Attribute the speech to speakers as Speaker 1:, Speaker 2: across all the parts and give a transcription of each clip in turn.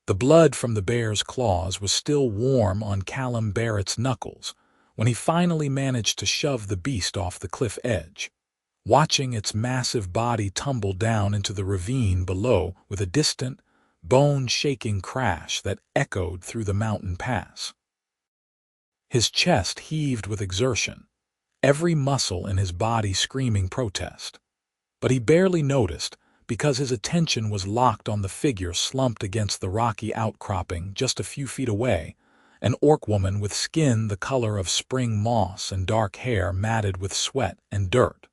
Speaker 1: The blood from the bear's claws was still warm on Callum Barrett's knuckles when he finally managed to shove the beast off the cliff edge, watching its massive body tumble down into the ravine below with a distant, bone-shaking crash that echoed through the mountain pass. His chest heaved with exertion, every muscle in his body screaming protest. But he barely noticed because his attention was locked on the figure slumped against the rocky outcropping just a few feet away, an orc woman with skin the color of spring moss and dark hair matted with sweat and dirt,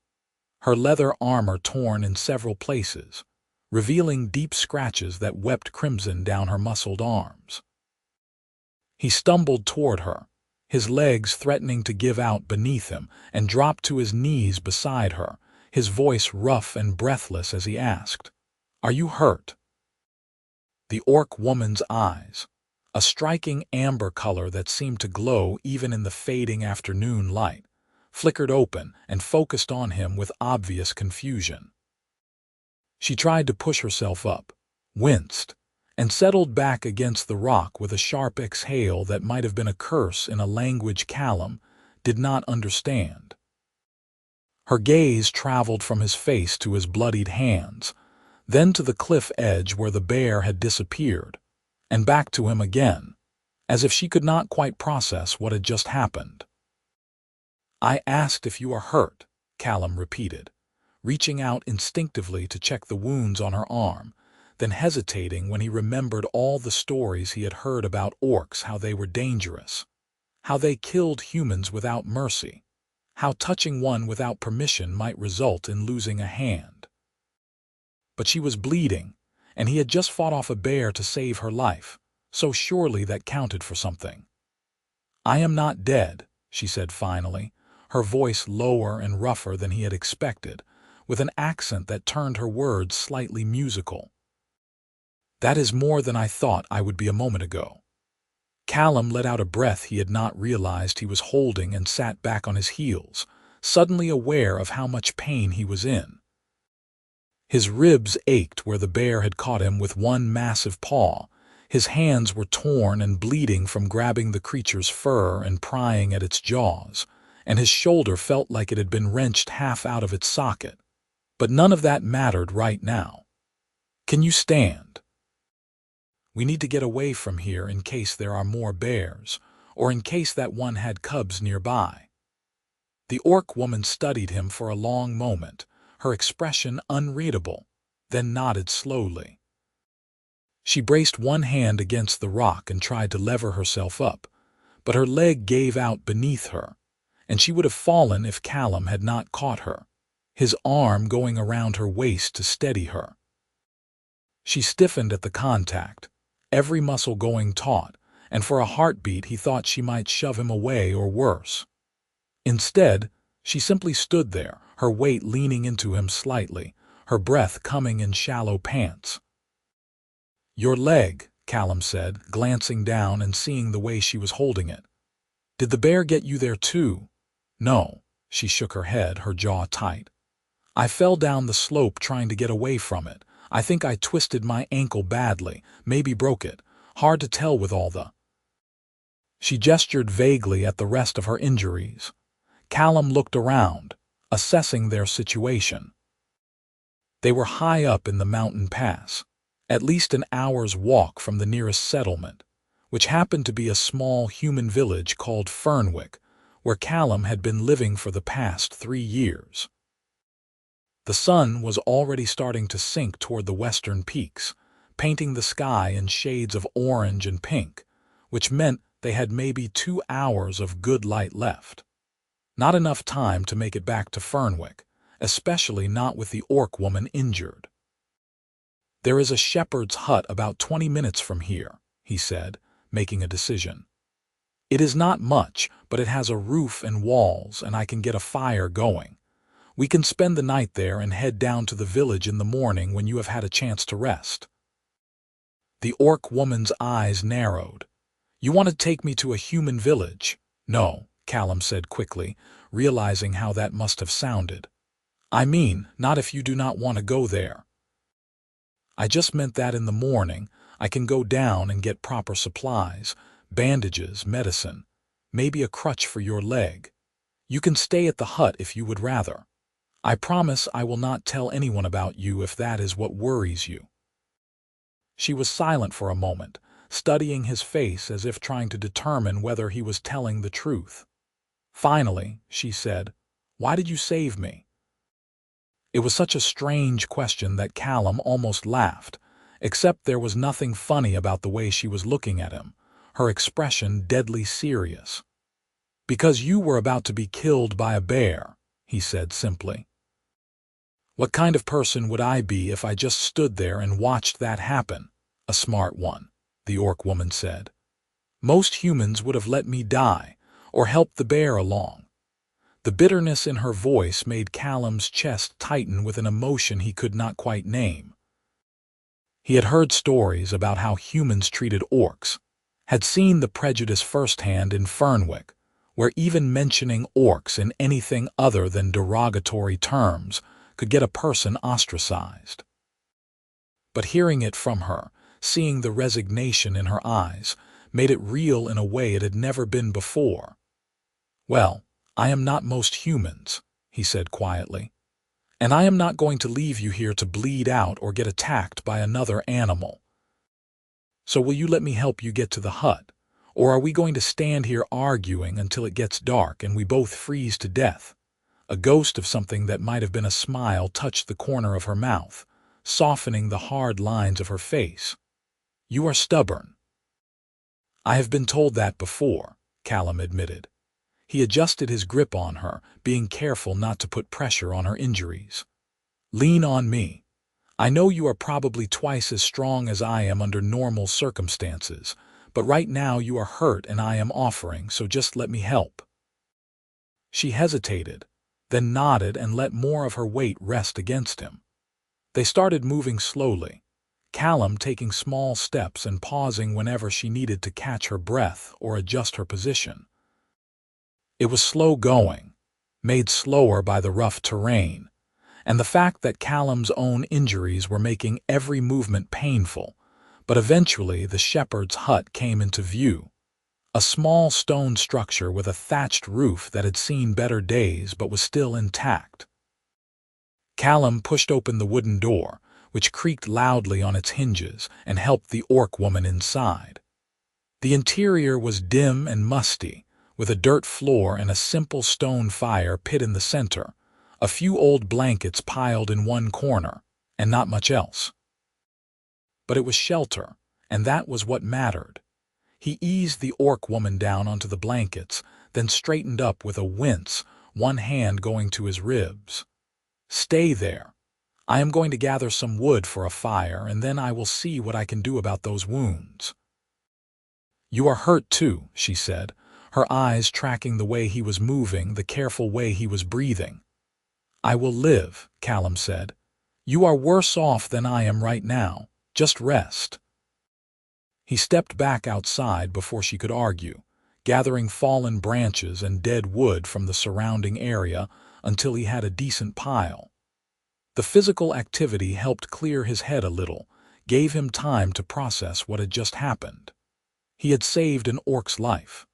Speaker 1: her leather armor torn in several places, revealing deep scratches that wept crimson down her muscled arms. He stumbled toward her, his legs threatening to give out beneath him, and dropped to his knees beside her, his voice rough and breathless as he asked, "Are you hurt?" The orc woman's eyes, a striking amber color that seemed to glow even in the fading afternoon light, flickered open and focused on him with obvious confusion. She tried to push herself up, winced, and settled back against the rock with a sharp exhale that might have been a curse in a language Callum did not understand. Her gaze traveled from his face to his bloodied hands, then to the cliff edge where the bear had disappeared, and back to him again, as if she could not quite process what had just happened. "I asked if you are hurt," Callum repeated, reaching out instinctively to check the wounds on her arm, then hesitating when he remembered all the stories he had heard about orcs, how they were dangerous, how they killed humans without mercy, how touching one without permission might result in losing a hand. But she was bleeding, and he had just fought off a bear to save her life, so surely that counted for something. "I am not dead," she said finally, her voice lower and rougher than he had expected, with an accent that turned her words slightly musical. "That is more than I thought I would be a moment ago." Callum let out a breath he had not realized he was holding and sat back on his heels, suddenly aware of how much pain he was in. His ribs ached where the bear had caught him with one massive paw, his hands were torn and bleeding from grabbing the creature's fur and prying at its jaws, and his shoulder felt like it had been wrenched half out of its socket. But none of that mattered right now. "Can you stand? We need to get away from here in case there are more bears, or in case that one had cubs nearby." The orc woman studied him for a long moment, her expression unreadable, then nodded slowly. She braced one hand against the rock and tried to lever herself up, but her leg gave out beneath her, and she would have fallen if Callum had not caught her, his arm going around her waist to steady her. She stiffened at the contact, every muscle going taut, and for a heartbeat he thought she might shove him away or worse. Instead, she simply stood there, her weight leaning into him slightly, her breath coming in shallow pants. "Your leg," Callum said, glancing down and seeing the way she was holding it. "Did the bear get you there too?" "No," she shook her head, her jaw tight. "I fell down the slope trying to get away from it. I think I twisted my ankle badly, maybe broke it. Hard to tell with all the—" She gestured vaguely at the rest of her injuries. Callum looked around, assessing their situation. They were high up in the mountain pass, at least an hour's walk from the nearest settlement, which happened to be a small human village called Fernwick, where Callum had been living for the past 3 years. The sun was already starting to sink toward the western peaks, painting the sky in shades of orange and pink, which meant they had maybe 2 hours of good light left. Not enough time to make it back to Fernwick, especially not with the orc woman injured. "There is a shepherd's hut about 20 minutes from here," he said, making a decision. "It is not much, but it has a roof and walls, and I can get a fire going. We can spend the night there and head down to the village in the morning when you have had a chance to rest." The orc woman's eyes narrowed. "You want to take me to a human village?" "No," Callum said quickly, realizing how that must have sounded. "I mean, not if you do not want to go there." "I just meant that in the morning. I can go down and get proper supplies, bandages, medicine, maybe a crutch for your leg. You can stay at the hut if you would rather. I promise I will not tell anyone about you if that is what worries you." She was silent for a moment, studying his face as if trying to determine whether he was telling the truth. Finally, she said, "Why did you save me?" It was such a strange question that Callum almost laughed, except there was nothing funny about the way she was looking at him, her expression deadly serious. "Because you were about to be killed by a bear," he said simply. "What kind of person would I be if I just stood there and watched that happen?" "A smart one," the orc woman said. "Most humans would have let me die, or helped the bear along." The bitterness in her voice made Callum's chest tighten with an emotion he could not quite name. He had heard stories about how humans treated orcs, had seen the prejudice firsthand in Fernwick, where even mentioning orcs in anything other than derogatory terms could get a person ostracized. But hearing it from her, seeing the resignation in her eyes, made it real in a way it had never been before. "Well, I am not most humans," he said quietly, "and I am not going to leave you here to bleed out or get attacked by another animal. So will you let me help you get to the hut, or are we going to stand here arguing until it gets dark and we both freeze to death?" A ghost of something that might have been a smile touched the corner of her mouth, softening the hard lines of her face. "You are stubborn." "I have been told that before," Callum admitted. He adjusted his grip on her, being careful not to put pressure on her injuries. "Lean on me. I know you are probably twice as strong as I am under normal circumstances, but right now you are hurt and I am offering, so just let me help." She hesitated, then nodded and let more of her weight rest against him. They started moving slowly, Callum taking small steps and pausing whenever she needed to catch her breath or adjust her position. It was slow going, made slower by the rough terrain, and the fact that Callum's own injuries were making every movement painful, but eventually the shepherd's hut came into view. A small stone structure with a thatched roof that had seen better days but was still intact. Callum pushed open the wooden door, which creaked loudly on its hinges, and helped the orc woman inside. The interior was dim and musty, with a dirt floor and a simple stone fire pit in the center, a few old blankets piled in one corner, and not much else. But it was shelter, and that was what mattered. He eased the orc woman down onto the blankets, then straightened up with a wince, one hand going to his ribs. "Stay there. I am going to gather some wood for a fire, and then I will see what I can do about those wounds." "You are hurt too," she said, her eyes tracking the way he was moving, the careful way he was breathing. "I will live," Callum said. "You are worse off than I am right now. Just rest." He stepped back outside before she could argue, gathering fallen branches and dead wood from the surrounding area until he had a decent pile. The physical activity helped clear his head a little, gave him time to process what had just happened. He had saved an orc's life.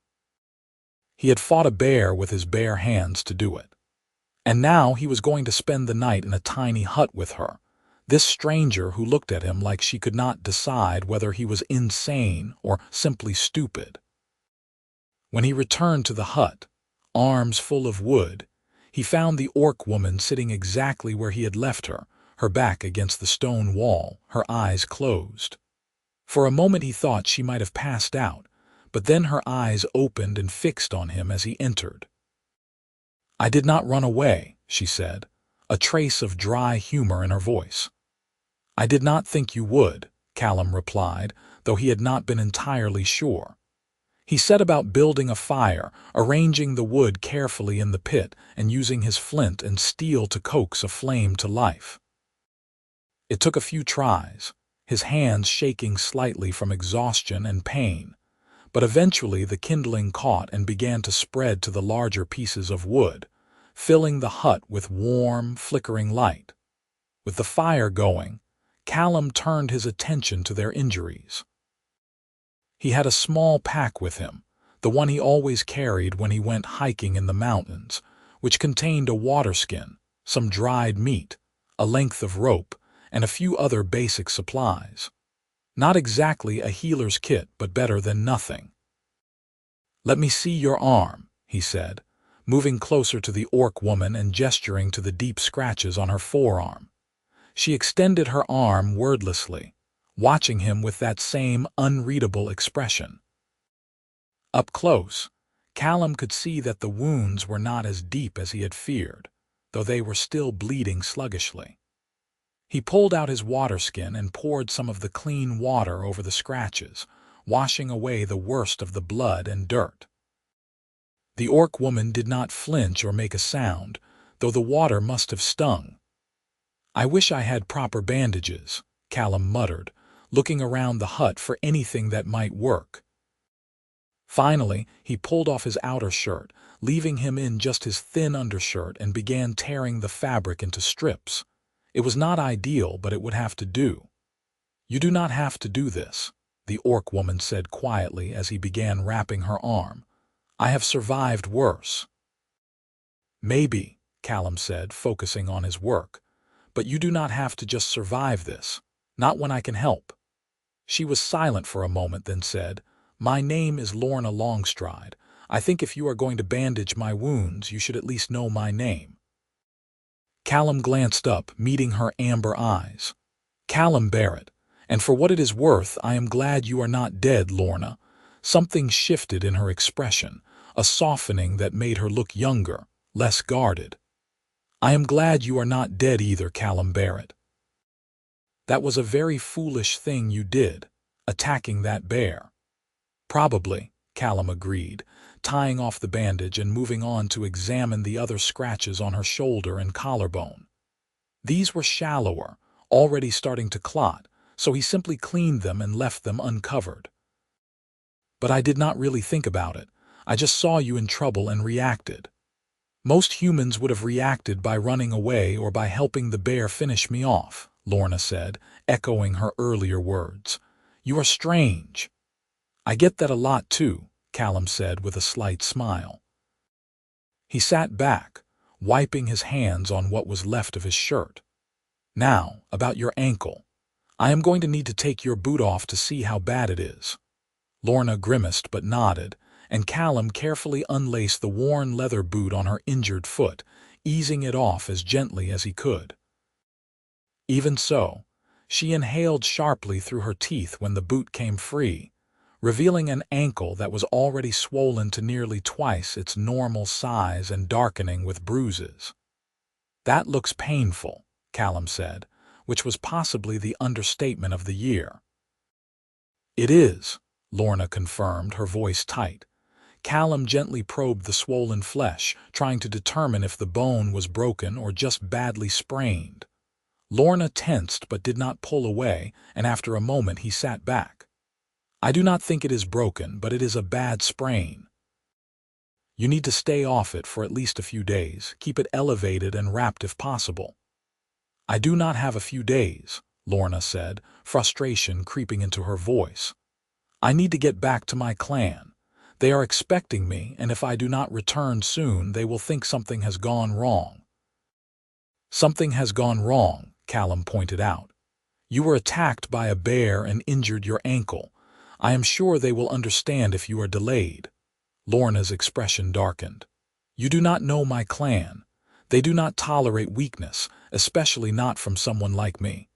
Speaker 1: He had fought a bear with his bare hands to do it. And now he was going to spend the night in a tiny hut with her, this stranger who looked at him like she could not decide whether he was insane or simply stupid. When he returned to the hut, arms full of wood, he found the orc woman sitting exactly where he had left her, her back against the stone wall, her eyes closed. For a moment he thought she might have passed out, but then her eyes opened and fixed on him as he entered. "I did not run away," she said, a trace of dry humor in her voice. "I did not think you would," Callum replied, though he had not been entirely sure. He set about building a fire, arranging the wood carefully in the pit and using his flint and steel to coax a flame to life. It took a few tries, his hands shaking slightly from exhaustion and pain, but eventually the kindling caught and began to spread to the larger pieces of wood, filling the hut with warm, flickering light. With the fire going, Callum turned his attention to their injuries. He had a small pack with him, the one he always carried when he went hiking in the mountains, which contained a water skin, some dried meat, a length of rope, and a few other basic supplies. Not exactly a healer's kit, but better than nothing. "Let me see your arm," he said, moving closer to the orc woman and gesturing to the deep scratches on her forearm. She extended her arm wordlessly, watching him with that same unreadable expression. Up close, Callum could see that the wounds were not as deep as he had feared, though they were still bleeding sluggishly. He pulled out his water skin and poured some of the clean water over the scratches, washing away the worst of the blood and dirt. The orc woman did not flinch or make a sound, though the water must have stung. "I wish I had proper bandages," Callum muttered, looking around the hut for anything that might work. Finally, he pulled off his outer shirt, leaving him in just his thin undershirt, and began tearing the fabric into strips. It was not ideal, but it would have to do. "You do not have to do this," the orc woman said quietly as he began wrapping her arm. "I have survived worse." "Maybe," Callum said, focusing on his work, "but you do not have to just survive this. Not when I can help." She was silent for a moment, then said, "My name is Lorna Longstride. I think if you are going to bandage my wounds, you should at least know my name." Callum glanced up, meeting her amber eyes. "Callum Barrett, and for what it is worth, I am glad you are not dead, Lorna." Something shifted in her expression, a softening that made her look younger, less guarded. "I am glad you are not dead either, Callum Barrett. That was a very foolish thing you did, attacking that bear." "Probably," Callum agreed, tying off the bandage and moving on to examine the other scratches on her shoulder and collarbone. These were shallower, already starting to clot, so he simply cleaned them and left them uncovered. "But I did not really think about it. I just saw you in trouble and reacted. Most humans would have reacted by running away or by helping the bear finish me off," Lorna said, echoing her earlier words. "You are strange." "I get that a lot too," Callum said with a slight smile. He sat back, wiping his hands on what was left of his shirt. "Now, about your ankle. I am going to need to take your boot off to see how bad it is." Lorna grimaced but nodded, and Callum carefully unlaced the worn leather boot on her injured foot, easing it off as gently as he could. Even so, she inhaled sharply through her teeth when the boot came free, revealing an ankle that was already swollen to nearly twice its normal size and darkening with bruises. "That looks painful," Callum said, which was possibly the understatement of the year. "It is," Lorna confirmed, her voice tight. Callum gently probed the swollen flesh, trying to determine if the bone was broken or just badly sprained. Lorna tensed but did not pull away, and after a moment he sat back. "I do not think it is broken, but it is a bad sprain. You need to stay off it for at least a few days, keep it elevated and wrapped if possible." "I do not have a few days," Lorna said, frustration creeping into her voice. "I need to get back to my clan. They are expecting me, and if I do not return soon, they will think something has gone wrong." "Something has gone wrong," Callum pointed out. "You were attacked by a bear and injured your ankle. I am sure they will understand if you are delayed." Lorna's expression darkened. "You do not know my clan. They do not tolerate weakness, especially not from someone like me."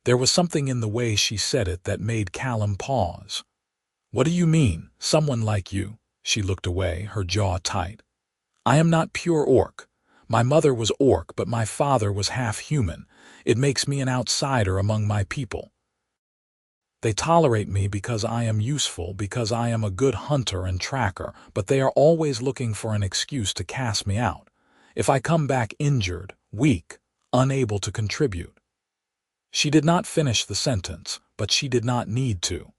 Speaker 1: There was something in the way she said it that made Callum pause. "What do you mean, someone like you?" She looked away, her jaw tight. "I am not pure orc. My mother was orc, but my father was half human. It makes me an outsider among my people. They tolerate me because I am useful, because I am a good hunter and tracker, but they are always looking for an excuse to cast me out. If I come back injured, weak, unable to contribute." She did not finish the sentence, but she did not need to.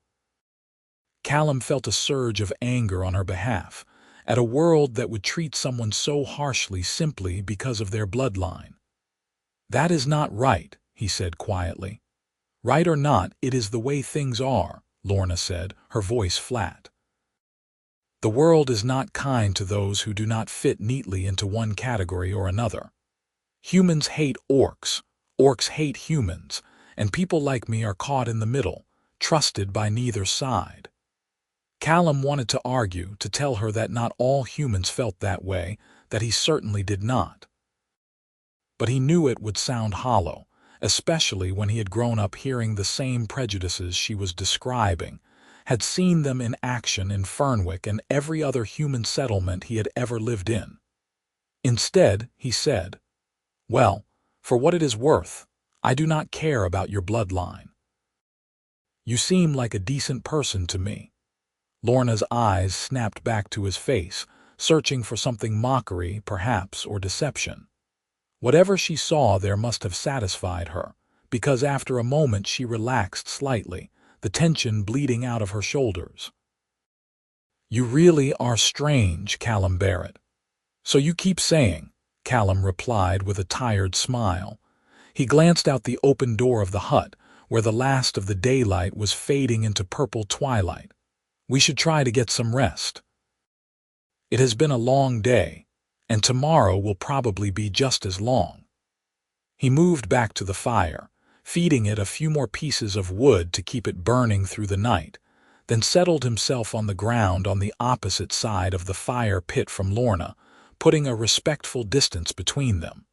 Speaker 1: Callum felt a surge of anger on her behalf, at a world that would treat someone so harshly simply because of their bloodline. "That is not right," he said quietly. Right or not, it is the way things are, Lorna said, her voice flat. The world is not kind to those who do not fit neatly into one category or another. Humans hate orcs, orcs hate humans, and people like me are caught in the middle, trusted by neither side. Callum wanted to argue, to tell her that not all humans felt that way, that he certainly did not. But he knew it would sound hollow, especially when he had grown up hearing the same prejudices she was describing, had seen them in action in Fernwick and every other human settlement he had ever lived in. Instead, he said, "Well, for what it is worth, I do not care about your bloodline. You seem like a decent person to me." Lorna's eyes snapped back to his face, searching for something mockery, perhaps, or deception. Whatever she saw there must have satisfied her, because after a moment she relaxed slightly, the tension bleeding out of her shoulders. "You really are strange, Callum Barrett." "So you keep saying," Callum replied with a tired smile. He glanced out the open door of the hut, where the last of the daylight was fading into purple twilight. "We should try to get some rest. It has been a long day, and tomorrow will probably be just as long." He moved back to the fire, feeding it a few more pieces of wood to keep it burning through the night, then settled himself on the ground on the opposite side of the fire pit from Lorna, putting a respectful distance between them.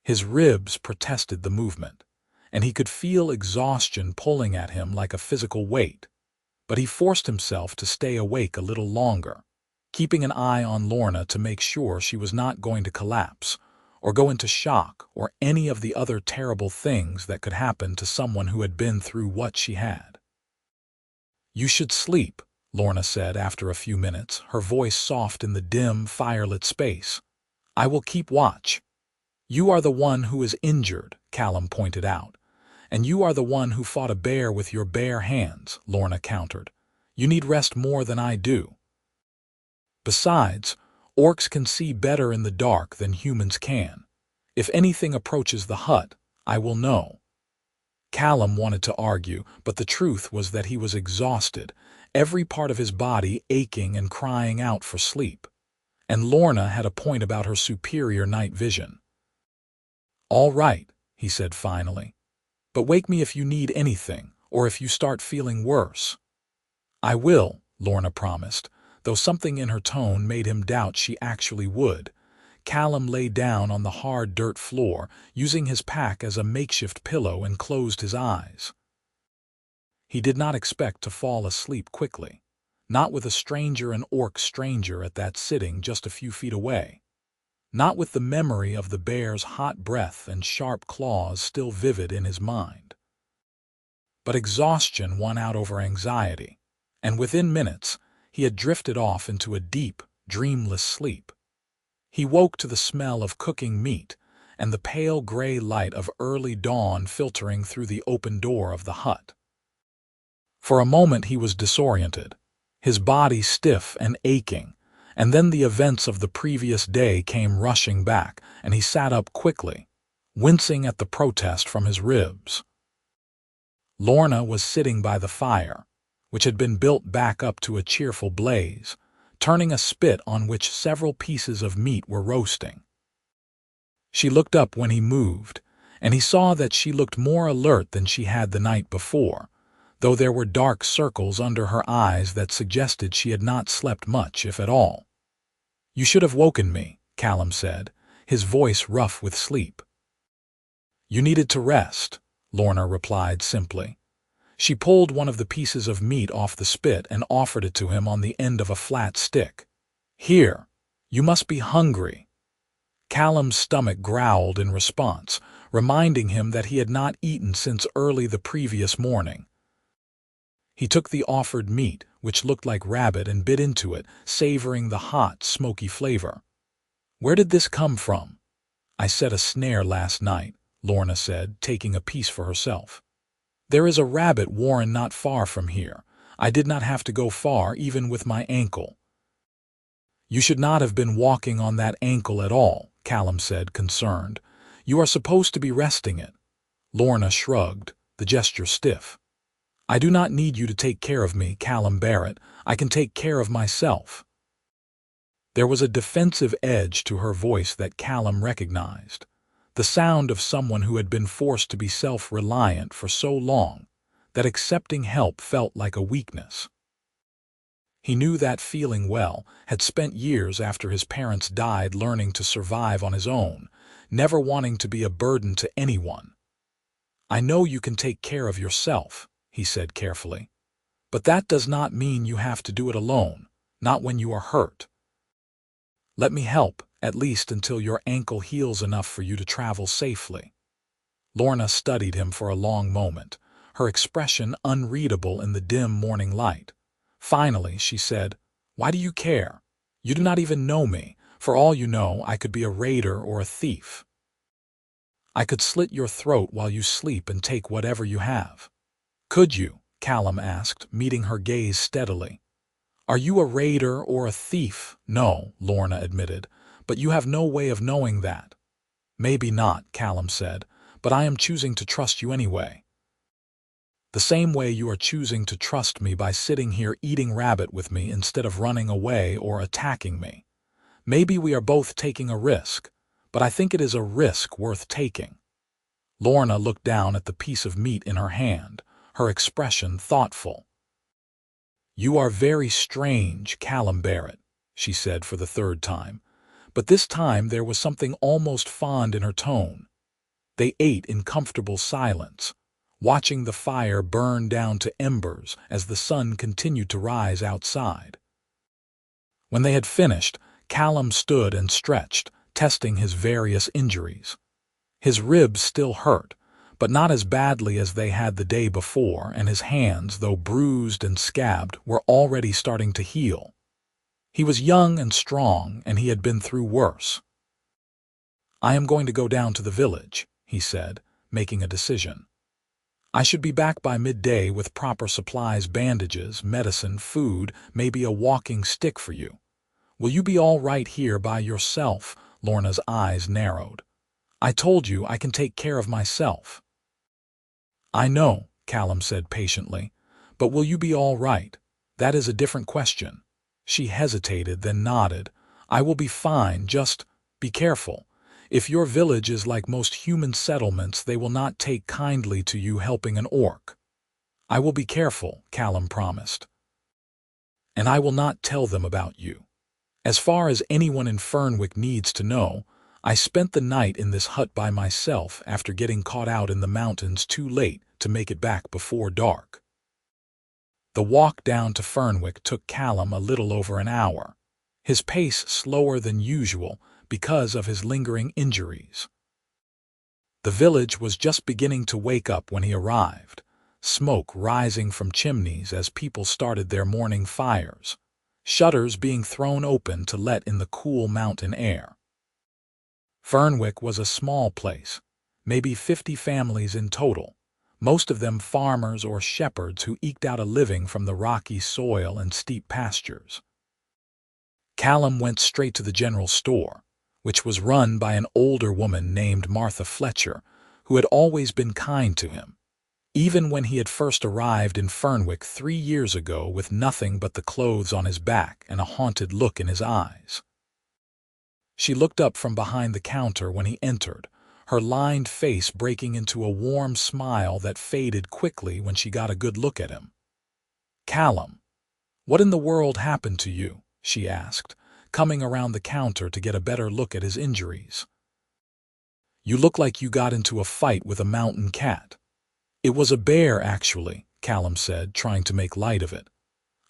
Speaker 1: His ribs protested the movement, and he could feel exhaustion pulling at him like a physical weight, but he forced himself to stay awake a little longer, keeping an eye on Lorna to make sure she was not going to collapse, or go into shock, or any of the other terrible things that could happen to someone who had been through what she had. "You should sleep," Lorna said after a few minutes, her voice soft in the dim, firelit space. "I will keep watch." "You are the one who is injured," Callum pointed out. "And you are the one who fought a bear with your bare hands," Lorna countered. "You need rest more than I do. Besides, orcs can see better in the dark than humans can. If anything approaches the hut, I will know." Callum wanted to argue, but the truth was that he was exhausted, every part of his body aching and crying out for sleep. And Lorna had a point about her superior night vision. "All right," he said finally. "But wake me if you need anything, or if you start feeling worse." "I will," Lorna promised, though something in her tone made him doubt she actually would. Callum lay down on the hard dirt floor, using his pack as a makeshift pillow, and closed his eyes. He did not expect to fall asleep quickly, not with an orc stranger at that sitting just a few feet away, not with the memory of the bear's hot breath and sharp claws still vivid in his mind. But exhaustion won out over anxiety, and within minutes he had drifted off into a deep, dreamless sleep. He woke to the smell of cooking meat and the pale gray light of early dawn filtering through the open door of the hut. For a moment he was disoriented, his body stiff and aching, and then the events of the previous day came rushing back, and he sat up quickly, wincing at the protest from his ribs. Lorna was sitting by the fire, which had been built back up to a cheerful blaze, turning a spit on which several pieces of meat were roasting. She looked up when he moved, and he saw that she looked more alert than she had the night before, though there were dark circles under her eyes that suggested she had not slept much, if at all. "You should have woken me," Callum said, his voice rough with sleep. "You needed to rest," Lorna replied simply. She pulled one of the pieces of meat off the spit and offered it to him on the end of a flat stick. "Here, you must be hungry." Callum's stomach growled in response, reminding him that he had not eaten since early the previous morning. He took the offered meat, which looked like rabbit, and bit into it, savoring the hot, smoky flavor. "Where did this come from?" "I set a snare last night," Lorna said, taking a piece for herself. "There is a rabbit warren not far from here. I did not have to go far, even with my ankle." "You should not have been walking on that ankle at all," Callum said, concerned. "You are supposed to be resting it. Lorna shrugged, the gesture stiff. I do not need you to take care of me, Callum Barrett. I can take care of myself. There was a defensive edge to her voice that Callum recognized, the sound of someone who had been forced to be self-reliant for so long that accepting help felt like a weakness. He knew that feeling well, had spent years after his parents died learning to survive on his own, never wanting to be a burden to anyone. I know you can take care of yourself, he said carefully, but that does not mean you have to do it alone, not when you are hurt. Let me help, at least until your ankle heals enough for you to travel safely. Lorna studied him for a long moment, her expression unreadable in the dim morning light. Finally, she said, Why do you care? You do not even know me. For all you know, I could be a raider or a thief. I could slit your throat while you sleep and take whatever you have. Could you? Callum asked, meeting her gaze steadily. Are you a raider or a thief? No, Lorna admitted, but you have no way of knowing that. Maybe not, Callum said, but I am choosing to trust you anyway. The same way you are choosing to trust me by sitting here eating rabbit with me instead of running away or attacking me. Maybe we are both taking a risk, but I think it is a risk worth taking. Lorna looked down at the piece of meat in her hand, her expression thoughtful. You are very strange, Callum Barrett, she said for the third time, but this time there was something almost fond in her tone. They ate in comfortable silence, watching the fire burn down to embers as the sun continued to rise outside. When they had finished, Callum stood and stretched, testing his various injuries. His ribs still hurt, but not as badly as they had the day before, and his hands, though bruised and scabbed, were already starting to heal. He was young and strong, and he had been through worse. I am going to go down to the village, he said, making a decision. I should be back by midday with proper supplies, bandages, medicine, food, maybe a walking stick for you. Will you be all right here by yourself? Lorna's eyes narrowed. I told you I can take care of myself. I know, Callum said patiently, but will you be all right? That is a different question. She hesitated, then nodded. I will be fine, just be careful. If your village is like most human settlements, they will not take kindly to you helping an orc. I will be careful, Callum promised. And I will not tell them about you. As far as anyone in Fernwick needs to know, I spent the night in this hut by myself after getting caught out in the mountains too late to make it back before dark. The walk down to Fernwick took Callum a little over an hour, his pace slower than usual because of his lingering injuries. The village was just beginning to wake up when he arrived, smoke rising from chimneys as people started their morning fires, shutters being thrown open to let in the cool mountain air. Fernwick was a small place, maybe 50 families in total, most of them farmers or shepherds who eked out a living from the rocky soil and steep pastures. Callum went straight to the general store, which was run by an older woman named Martha Fletcher, who had always been kind to him, even when he had first arrived in Fernwick 3 years ago with nothing but the clothes on his back and a haunted look in his eyes. She looked up from behind the counter when he entered, her lined face breaking into a warm smile that faded quickly when she got a good look at him. Callum, what in the world happened to you? She asked, coming around the counter to get a better look at his injuries. You look like you got into a fight with a mountain cat. It was a bear, actually, Callum said, trying to make light of it.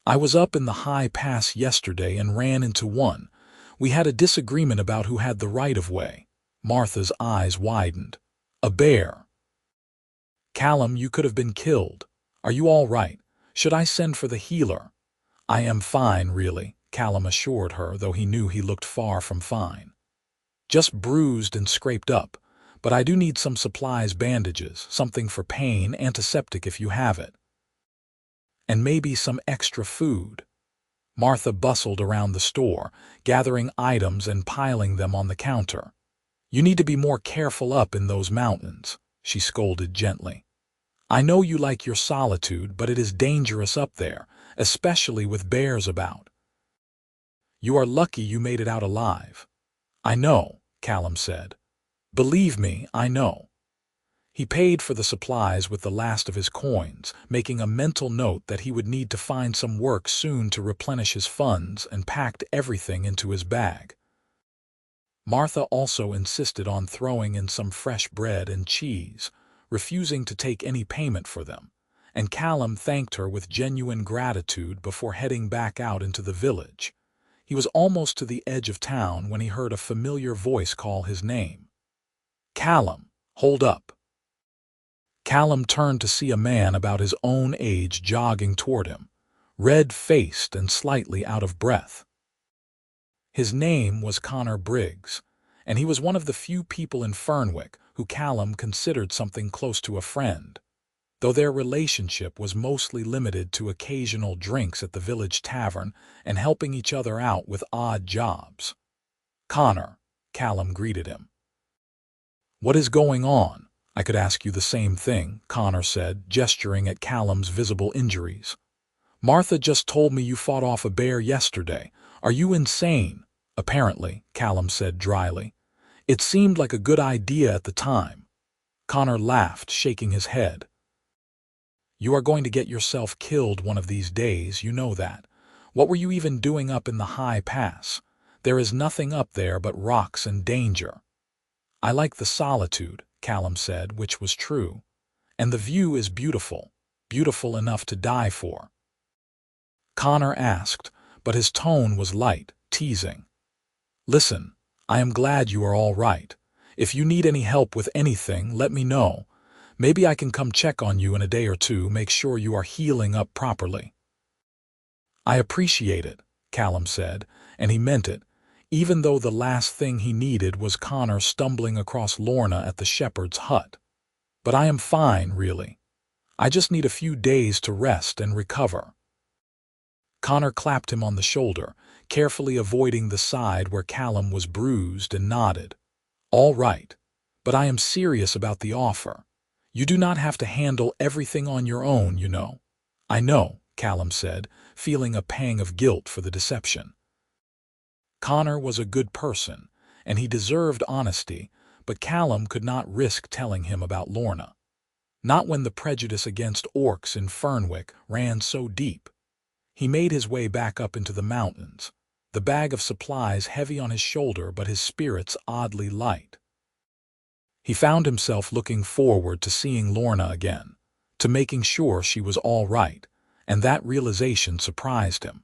Speaker 1: I was up in the high pass yesterday and ran into one. We had a disagreement about who had the right-of-way. Martha's eyes widened. A bear. Callum, you could have been killed. Are you all right? Should I send for the healer? I am fine, really, Callum assured her, though he knew he looked far from fine. Just bruised and scraped up, but I do need some supplies, bandages, something for pain, antiseptic if you have it. And maybe some extra food. Martha bustled around the store, gathering items and piling them on the counter. You need to be more careful up in those mountains, she scolded gently. "I know you like your solitude, but it is dangerous up there, especially with bears about. You are lucky you made it out alive." "I know," Callum said. "Believe me, I know." He paid for the supplies with the last of his coins, making a mental note that he would need to find some work soon to replenish his funds, and packed everything into his bag. Martha also insisted on throwing in some fresh bread and cheese, refusing to take any payment for them, and Callum thanked her with genuine gratitude before heading back out into the village. He was almost to the edge of town when he heard a familiar voice call his name. "Callum, hold up." Callum turned to see a man about his own age jogging toward him, red-faced and slightly out of breath. His name was Connor Briggs, and he was one of the few people in Fernwick who Callum considered something close to a friend, though their relationship was mostly limited to occasional drinks at the village tavern and helping each other out with odd jobs. "Connor," Callum greeted him. "What is going on? I could ask you the same thing," Connor said, gesturing at Callum's visible injuries. "Martha just told me you fought off a bear yesterday. Are you insane?" "Apparently," Callum said dryly. "It seemed like a good idea at the time." Connor laughed, shaking his head. "You are going to get yourself killed one of these days, you know that. What were you even doing up in the high pass? There is nothing up there but rocks and danger." "I like the solitude," Callum said, which was true. "And the view is beautiful, beautiful enough to die for." Connor asked, but his tone was light, teasing. "Listen, I am glad you are all right. If you need any help with anything, let me know. Maybe I can come check on you in a day or two, make sure you are healing up properly." "I appreciate it," Callum said, and he meant it, even though the last thing he needed was Connor stumbling across Lorna at the shepherd's hut. "But I am fine, really. I just need a few days to rest and recover." Connor clapped him on the shoulder, carefully avoiding the side where Callum was bruised, and nodded. "All right, but I am serious about the offer. You do not have to handle everything on your own, you know." "I know," Callum said, feeling a pang of guilt for the deception. Connor was a good person, and he deserved honesty, but Callum could not risk telling him about Lorna. Not when the prejudice against orcs in Fernwick ran so deep. He made his way back up into the mountains, the bag of supplies heavy on his shoulder but his spirits oddly light. He found himself looking forward to seeing Lorna again, to making sure she was all right, and that realization surprised him.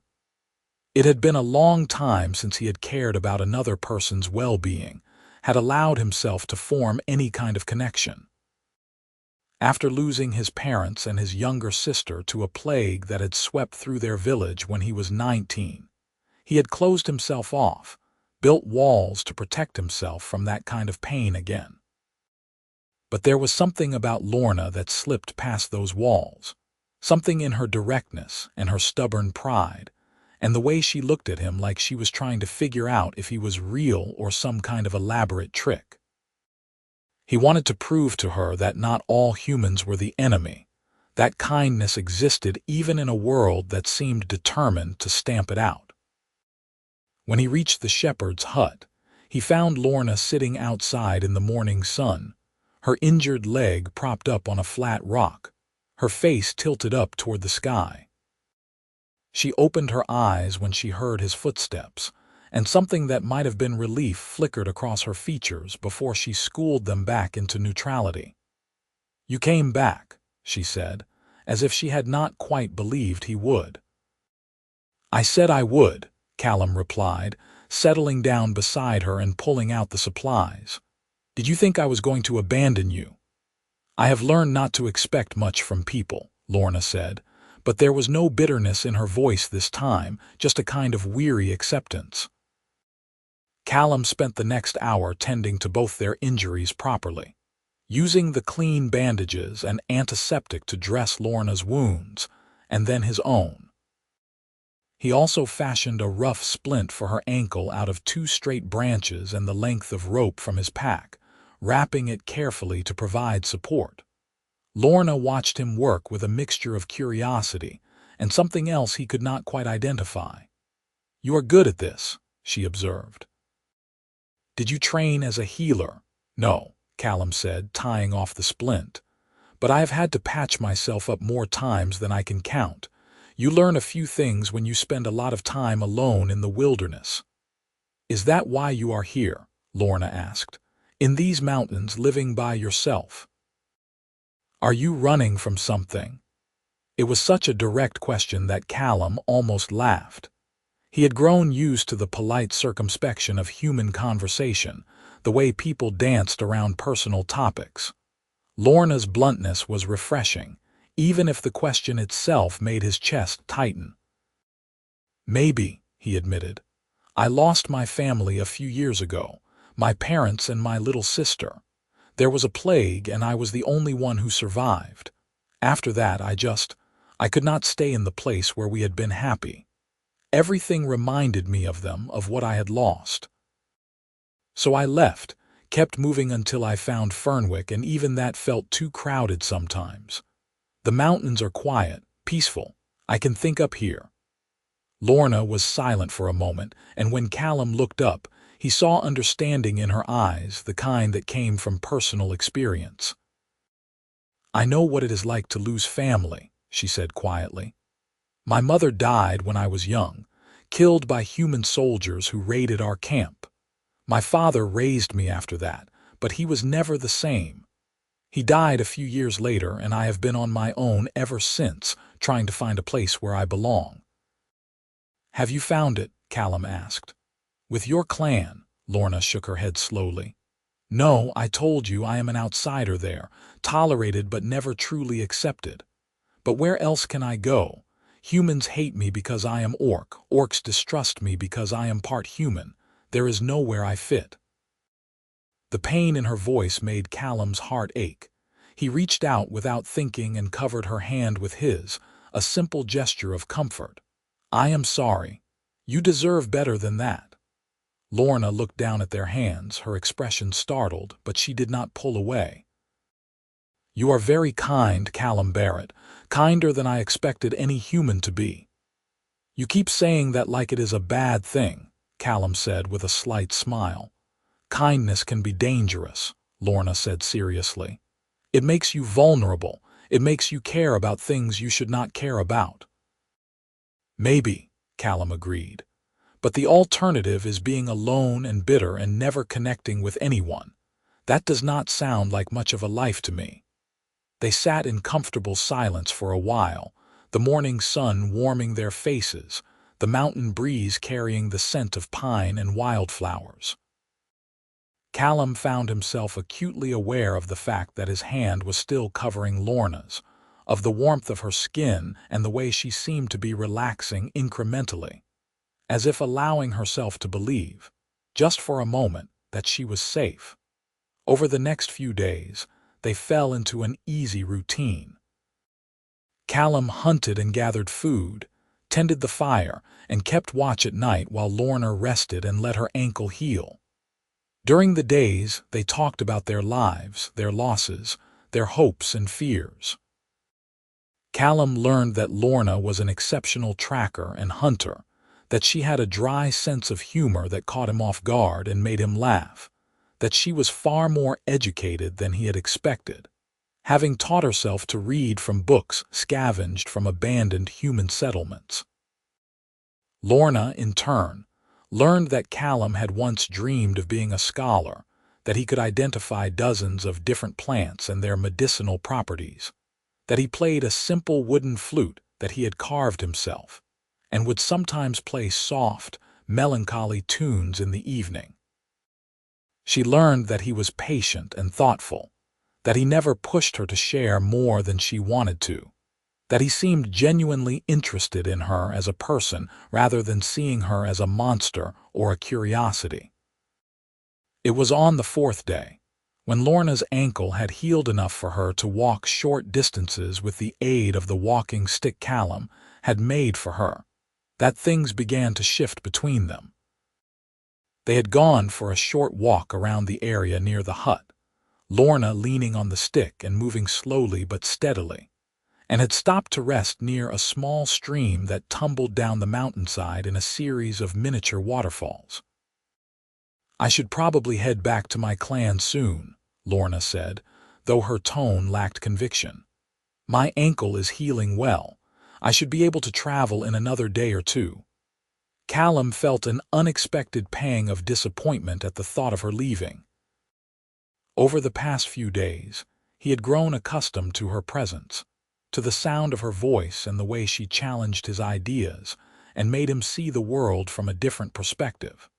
Speaker 1: It had been a long time since he had cared about another person's well-being, had allowed himself to form any kind of connection. After losing his parents and his younger sister to a plague that had swept through their village when he was 19, he had closed himself off, built walls to protect himself from that kind of pain again. But there was something about Lorna that slipped past those walls, something in her directness and her stubborn pride, and the way she looked at him like she was trying to figure out if he was real or some kind of elaborate trick. He wanted to prove to her that not all humans were the enemy, that kindness existed even in a world that seemed determined to stamp it out. When he reached the shepherd's hut, he found Lorna sitting outside in the morning sun, her injured leg propped up on a flat rock, her face tilted up toward the sky. She opened her eyes when she heard his footsteps, and something that might have been relief flickered across her features before she schooled them back into neutrality. "You came back," she said, as if she had not quite believed he would. "I said I would," Callum replied, settling down beside her and pulling out the supplies. "Did you think I was going to abandon you?" "I have learned not to expect much from people," Lorna said, but there was no bitterness in her voice this time, just a kind of weary acceptance. Callum spent the next hour tending to both their injuries properly, using the clean bandages and antiseptic to dress Lorna's wounds, and then his own. He also fashioned a rough splint for her ankle out of 2 straight branches and the length of rope from his pack, wrapping it carefully to provide support. Lorna watched him work with a mixture of curiosity and something else he could not quite identify. "You are good at this," she observed. "Did you train as a healer?" "No," Callum said, tying off the splint. "But I have had to patch myself up more times than I can count. You learn a few things when you spend a lot of time alone in the wilderness." "Is that why you are here?" Lorna asked. "In these mountains, living by yourself? Are you running from something?" It was such a direct question that Callum almost laughed. He had grown used to the polite circumspection of human conversation, the way people danced around personal topics. Lorna's bluntness was refreshing, even if the question itself made his chest tighten. "Maybe," he admitted. "I lost my family a few years ago, my parents and my little sister. There was a plague and I was the only one who survived. After that, I could not stay in the place where we had been happy. Everything reminded me of them, of what I had lost. So I left, kept moving until I found Fernwick, and even that felt too crowded sometimes. The mountains are quiet, peaceful. I can think up here." Lorna was silent for a moment, and when Callum looked up, he saw understanding in her eyes, the kind that came from personal experience. "I know what it is like to lose family," she said quietly. "My mother died when I was young, killed by human soldiers who raided our camp. My father raised me after that, but he was never the same. He died a few years later, and I have been on my own ever since, trying to find a place where I belong." "Have you found it?" Callum asked. "With your clan?" Lorna shook her head slowly. "No, I told you I am an outsider there, tolerated but never truly accepted. But where else can I go? Humans hate me because I am orc. Orcs distrust me because I am part human. There is nowhere I fit." The pain in her voice made Callum's heart ache. He reached out without thinking and covered her hand with his, a simple gesture of comfort. "I am sorry. You deserve better than that." Lorna looked down at their hands, her expression startled, but she did not pull away. "You are very kind, Callum Barrett, kinder than I expected any human to be." "You keep saying that like it is a bad thing," Callum said with a slight smile. "Kindness can be dangerous," Lorna said seriously. "It makes you vulnerable. It makes you care about things you should not care about." "Maybe," Callum agreed. "But the alternative is being alone and bitter and never connecting with anyone. That does not sound like much of a life to me." They sat in comfortable silence for a while, the morning sun warming their faces, the mountain breeze carrying the scent of pine and wildflowers. Callum found himself acutely aware of the fact that his hand was still covering Lorna's, of the warmth of her skin and the way she seemed to be relaxing incrementally, as if allowing herself to believe, just for a moment, that she was safe. Over the next few days, they fell into an easy routine. Callum hunted and gathered food, tended the fire, and kept watch at night while Lorna rested and let her ankle heal. During the days, they talked about their lives, their losses, their hopes and fears. Callum learned that Lorna was an exceptional tracker and hunter, that she had a dry sense of humor that caught him off guard and made him laugh, that she was far more educated than he had expected, having taught herself to read from books scavenged from abandoned human settlements. Lorna, in turn, learned that Callum had once dreamed of being a scholar, that he could identify dozens of different plants and their medicinal properties, that he played a simple wooden flute that he had carved himself, and would sometimes play soft, melancholy tunes in the evening. She learned that he was patient and thoughtful, that he never pushed her to share more than she wanted to, that he seemed genuinely interested in her as a person rather than seeing her as a monster or a curiosity. It was on the fourth day, when Lorna's ankle had healed enough for her to walk short distances with the aid of the walking stick Callum had made for her, that things began to shift between them. They had gone for a short walk around the area near the hut. Lorna leaning on the stick and moving slowly but steadily, and had stopped to rest near a small stream that tumbled down the mountainside in a series of miniature waterfalls. "I should probably head back to my clan soon," Lorna said, though her tone lacked conviction. "My ankle is healing well. I should be able to travel in another day or two." Callum felt an unexpected pang of disappointment at the thought of her leaving. Over the past few days, he had grown accustomed to her presence, to the sound of her voice and the way she challenged his ideas and made him see the world from a different perspective.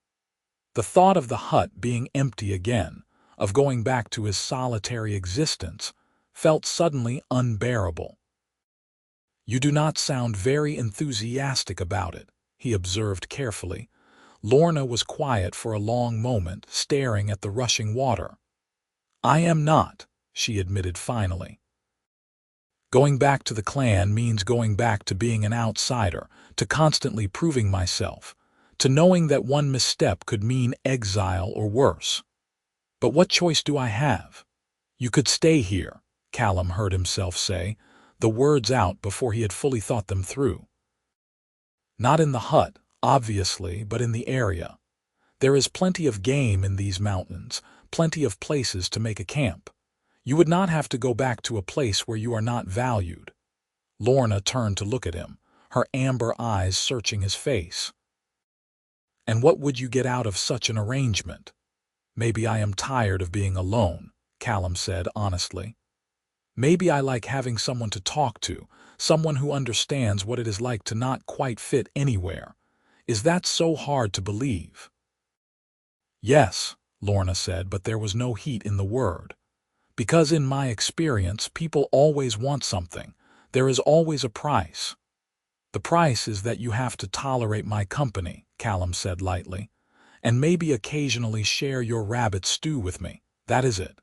Speaker 1: The thought of the hut being empty again, of going back to his solitary existence, felt suddenly unbearable. "You do not sound very enthusiastic about it," he observed carefully. Lorna was quiet for a long moment, staring at the rushing water. "I am not," she admitted finally. "Going back to the clan means going back to being an outsider, to constantly proving myself, to knowing that one misstep could mean exile or worse. But what choice do I have? You could stay here," Callum heard himself say, the words out before he had fully thought them through. "Not in the hut, obviously, but in the area. There is plenty of game in these mountains, plenty of places to make a camp. You would not have to go back to a place where you are not valued." Lorna turned to look at him, her amber eyes searching his face. "And what would you get out of such an arrangement?" "Maybe I am tired of being alone," Callum said honestly. "Maybe I like having someone to talk to, someone who understands what it is like to not quite fit anywhere. Is that so hard to believe?" "Yes," Lorna said, but there was no heat in the word. "Because in my experience, people always want something. There is always a price." "The price is that you have to tolerate my company," Callum said lightly, "and maybe occasionally share your rabbit stew with me. That is it."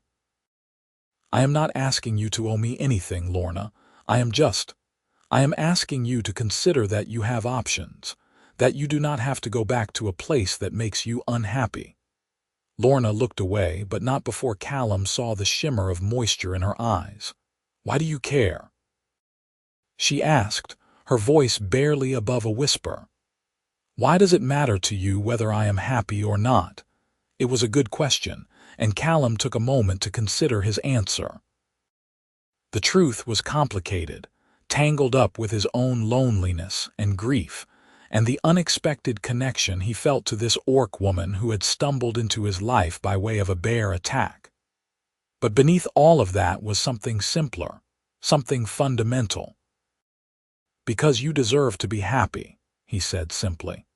Speaker 1: "I am not asking you to owe me anything, Lorna. I am asking you to consider that you have options, that you do not have to go back to a place that makes you unhappy." Lorna looked away, but not before Callum saw the shimmer of moisture in her eyes. "Why do you care?" she asked, her voice barely above a whisper. "Why does it matter to you whether I am happy or not?" It was a good question, and Callum took a moment to consider his answer. The truth was complicated, tangled up with his own loneliness and grief, and the unexpected connection he felt to this orc woman who had stumbled into his life by way of a bear attack. But beneath all of that was something simpler, something fundamental. "Because you deserve to be happy," he said simply.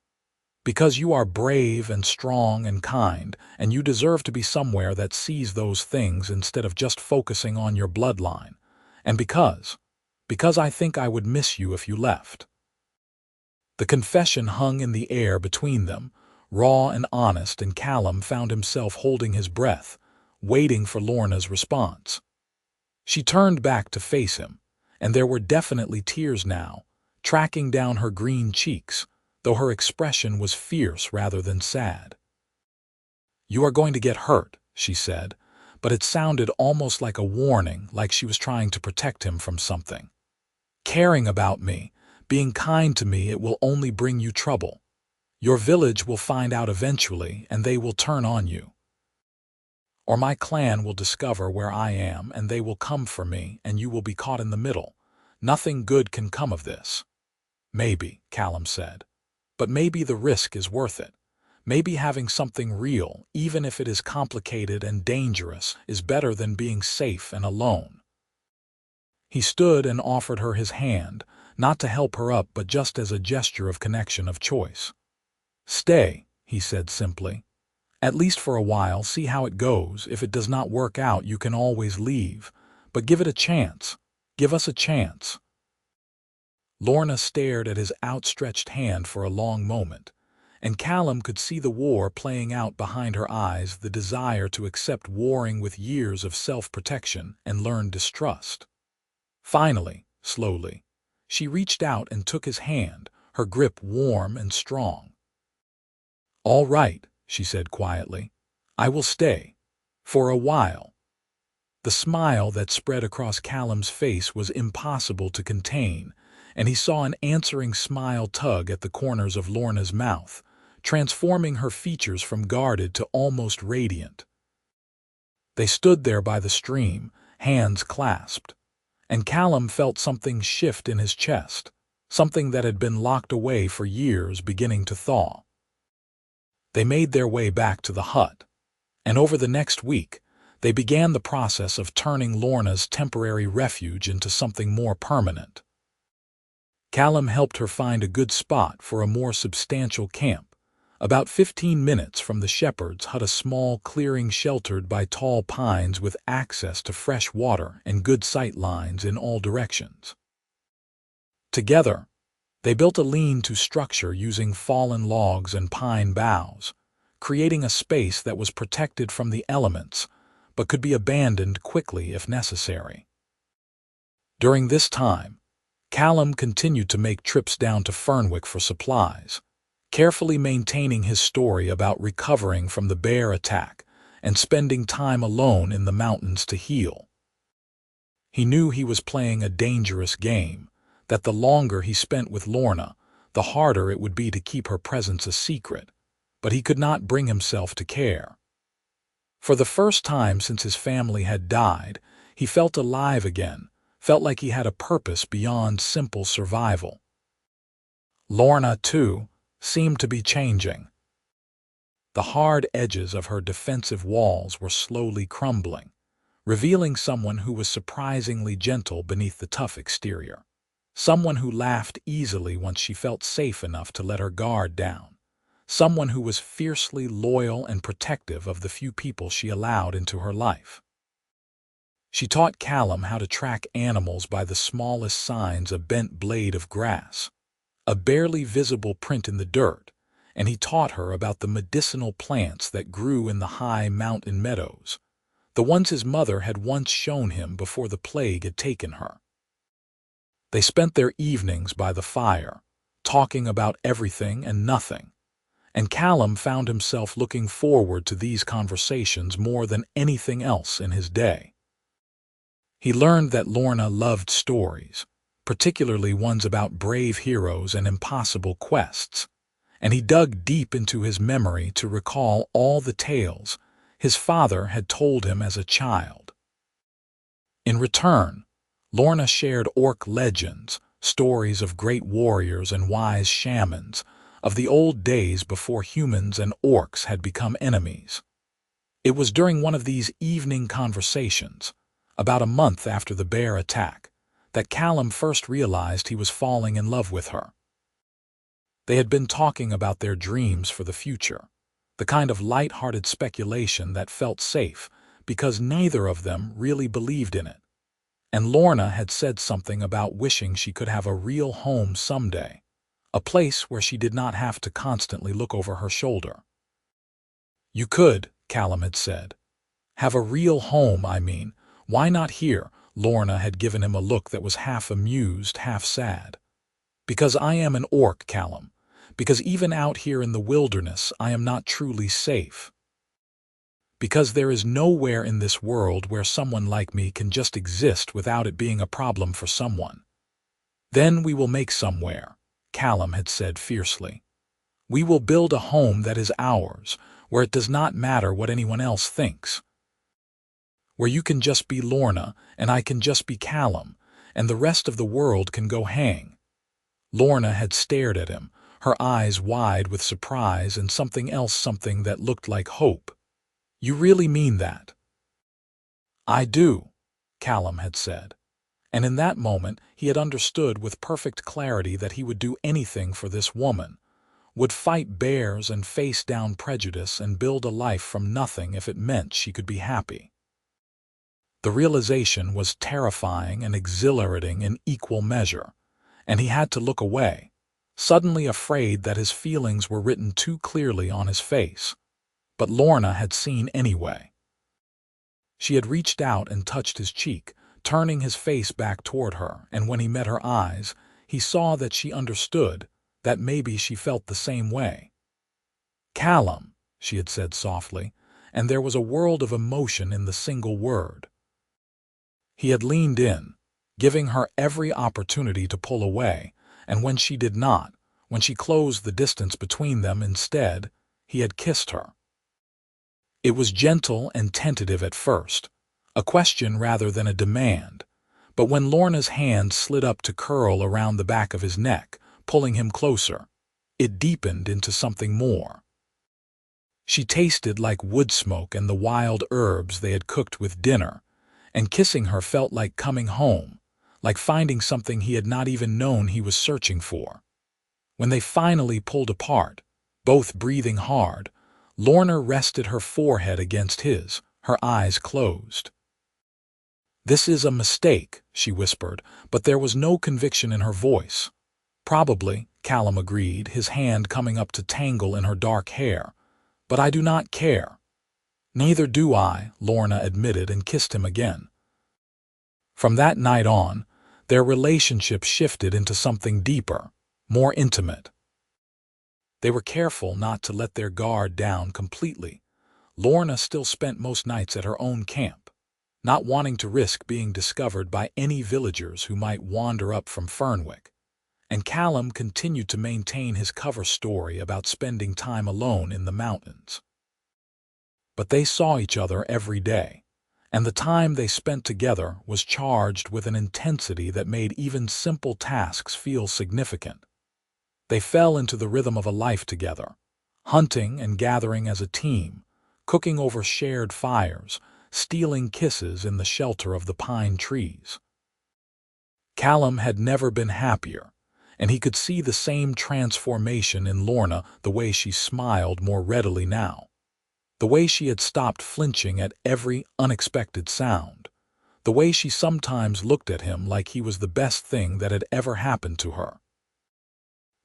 Speaker 1: "Because you are brave and strong and kind, and you deserve to be somewhere that sees those things instead of just focusing on your bloodline. And because I think I would miss you if you left." The confession hung in the air between them, raw and honest, and Callum found himself holding his breath, waiting for Lorna's response. She turned back to face him, and there were definitely tears now, tracking down her green cheeks, though her expression was fierce rather than sad. "You are going to get hurt," she said, but it sounded almost like a warning, like she was trying to protect him from something. "Caring about me, being kind to me, it will only bring you trouble. Your village will find out eventually, and they will turn on you. Or my clan will discover where I am, and they will come for me, and you will be caught in the middle. Nothing good can come of this." "Maybe," Callum said. "But maybe the risk is worth it. Maybe having something real, even if it is complicated and dangerous, is better than being safe and alone." He stood and offered her his hand, not to help her up but just as a gesture of connection, of choice. "Stay," he said simply. "At least for a while, see how it goes. If it does not work out, you can always leave. But give it a chance. Give us a chance." Lorna stared at his outstretched hand for a long moment, and Callum could see the war playing out behind her eyes, the desire to accept warring with years of self-protection and learned distrust. Finally, slowly, she reached out and took his hand, her grip warm and strong. "All right," she said quietly. "I will stay. For a while." The smile that spread across Callum's face was impossible to contain, and he saw an answering smile tug at the corners of Lorna's mouth, transforming her features from guarded to almost radiant. They stood there by the stream, hands clasped, and Callum felt something shift in his chest, something that had been locked away for years beginning to thaw. They made their way back to the hut, and over the next week, they began the process of turning Lorna's temporary refuge into something more permanent. Callum helped her find a good spot for a more substantial camp, about 15 minutes from the shepherd's hut, a small clearing sheltered by tall pines with access to fresh water and good sight lines in all directions. Together, they built a lean-to structure using fallen logs and pine boughs, creating a space that was protected from the elements but could be abandoned quickly if necessary. During this time, Callum continued to make trips down to Fernwick for supplies, carefully maintaining his story about recovering from the bear attack and spending time alone in the mountains to heal. He knew he was playing a dangerous game, that the longer he spent with Lorna, the harder it would be to keep her presence a secret, but he could not bring himself to care. For the first time since his family had died, he felt alive again, felt like he had a purpose beyond simple survival. Lorna, too, seemed to be changing. The hard edges of her defensive walls were slowly crumbling, revealing someone who was surprisingly gentle beneath the tough exterior, someone who laughed easily once she felt safe enough to let her guard down, someone who was fiercely loyal and protective of the few people she allowed into her life. She taught Callum how to track animals by the smallest signs, a bent blade of grass, a barely visible print in the dirt, and he taught her about the medicinal plants that grew in the high mountain meadows, the ones his mother had once shown him before the plague had taken her. They spent their evenings by the fire, talking about everything and nothing, and Callum found himself looking forward to these conversations more than anything else in his day. He learned that Lorna loved stories, particularly ones about brave heroes and impossible quests, and he dug deep into his memory to recall all the tales his father had told him as a child. In return, Lorna shared orc legends, stories of great warriors and wise shamans, of the old days before humans and orcs had become enemies. It was during one of these evening conversations, about a month after the bear attack, that Callum first realized he was falling in love with her. They had been talking about their dreams for the future, the kind of light-hearted speculation that felt safe because neither of them really believed in it. And Lorna had said something about wishing she could have a real home someday, a place where she did not have to constantly look over her shoulder. "You could," Callum had said. "Have a real home, I mean. Why not here?" Lorna had given him a look that was half amused, half sad. "Because I am an orc, Callum. Because even out here in the wilderness I am not truly safe. Because there is nowhere in this world where someone like me can just exist without it being a problem for someone." "Then we will make somewhere," Callum had said fiercely. "We will build a home that is ours, where it does not matter what anyone else thinks. Where you can just be Lorna, and I can just be Callum, and the rest of the world can go hang." Lorna had stared at him, her eyes wide with surprise and something else, something that looked like hope. "You really mean that?" "I do," Callum had said. And in that moment he had understood with perfect clarity that he would do anything for this woman, would fight bears and face down prejudice and build a life from nothing if it meant she could be happy. The realization was terrifying and exhilarating in equal measure, and he had to look away, suddenly afraid that his feelings were written too clearly on his face. But Lorna had seen anyway. She had reached out and touched his cheek, turning his face back toward her, and when he met her eyes, he saw that she understood, that maybe she felt the same way. "Callum," she had said softly, and there was a world of emotion in the single word. He had leaned in, giving her every opportunity to pull away, and when she did not, when she closed the distance between them instead, he had kissed her. It was gentle and tentative at first, a question rather than a demand, but when Lorna's hand slid up to curl around the back of his neck, pulling him closer, it deepened into something more. She tasted like wood smoke and the wild herbs they had cooked with dinner, and kissing her felt like coming home, like finding something he had not even known he was searching for. When they finally pulled apart, both breathing hard, Lorna rested her forehead against his, her eyes closed. "This is a mistake," she whispered, but there was no conviction in her voice. "Probably," Callum agreed, his hand coming up to tangle in her dark hair. "But I do not care." "Neither do I," Lorna admitted and kissed him again. From that night on, their relationship shifted into something deeper, more intimate. They were careful not to let their guard down completely. Lorna still spent most nights at her own camp, not wanting to risk being discovered by any villagers who might wander up from Fernwick. And Callum continued to maintain his cover story about spending time alone in the mountains. But they saw each other every day, and the time they spent together was charged with an intensity that made even simple tasks feel significant. They fell into the rhythm of a life together, hunting and gathering as a team, cooking over shared fires, stealing kisses in the shelter of the pine trees. Callum had never been happier, and he could see the same transformation in Lorna, the way she smiled more readily now, the way she had stopped flinching at every unexpected sound, the way she sometimes looked at him like he was the best thing that had ever happened to her.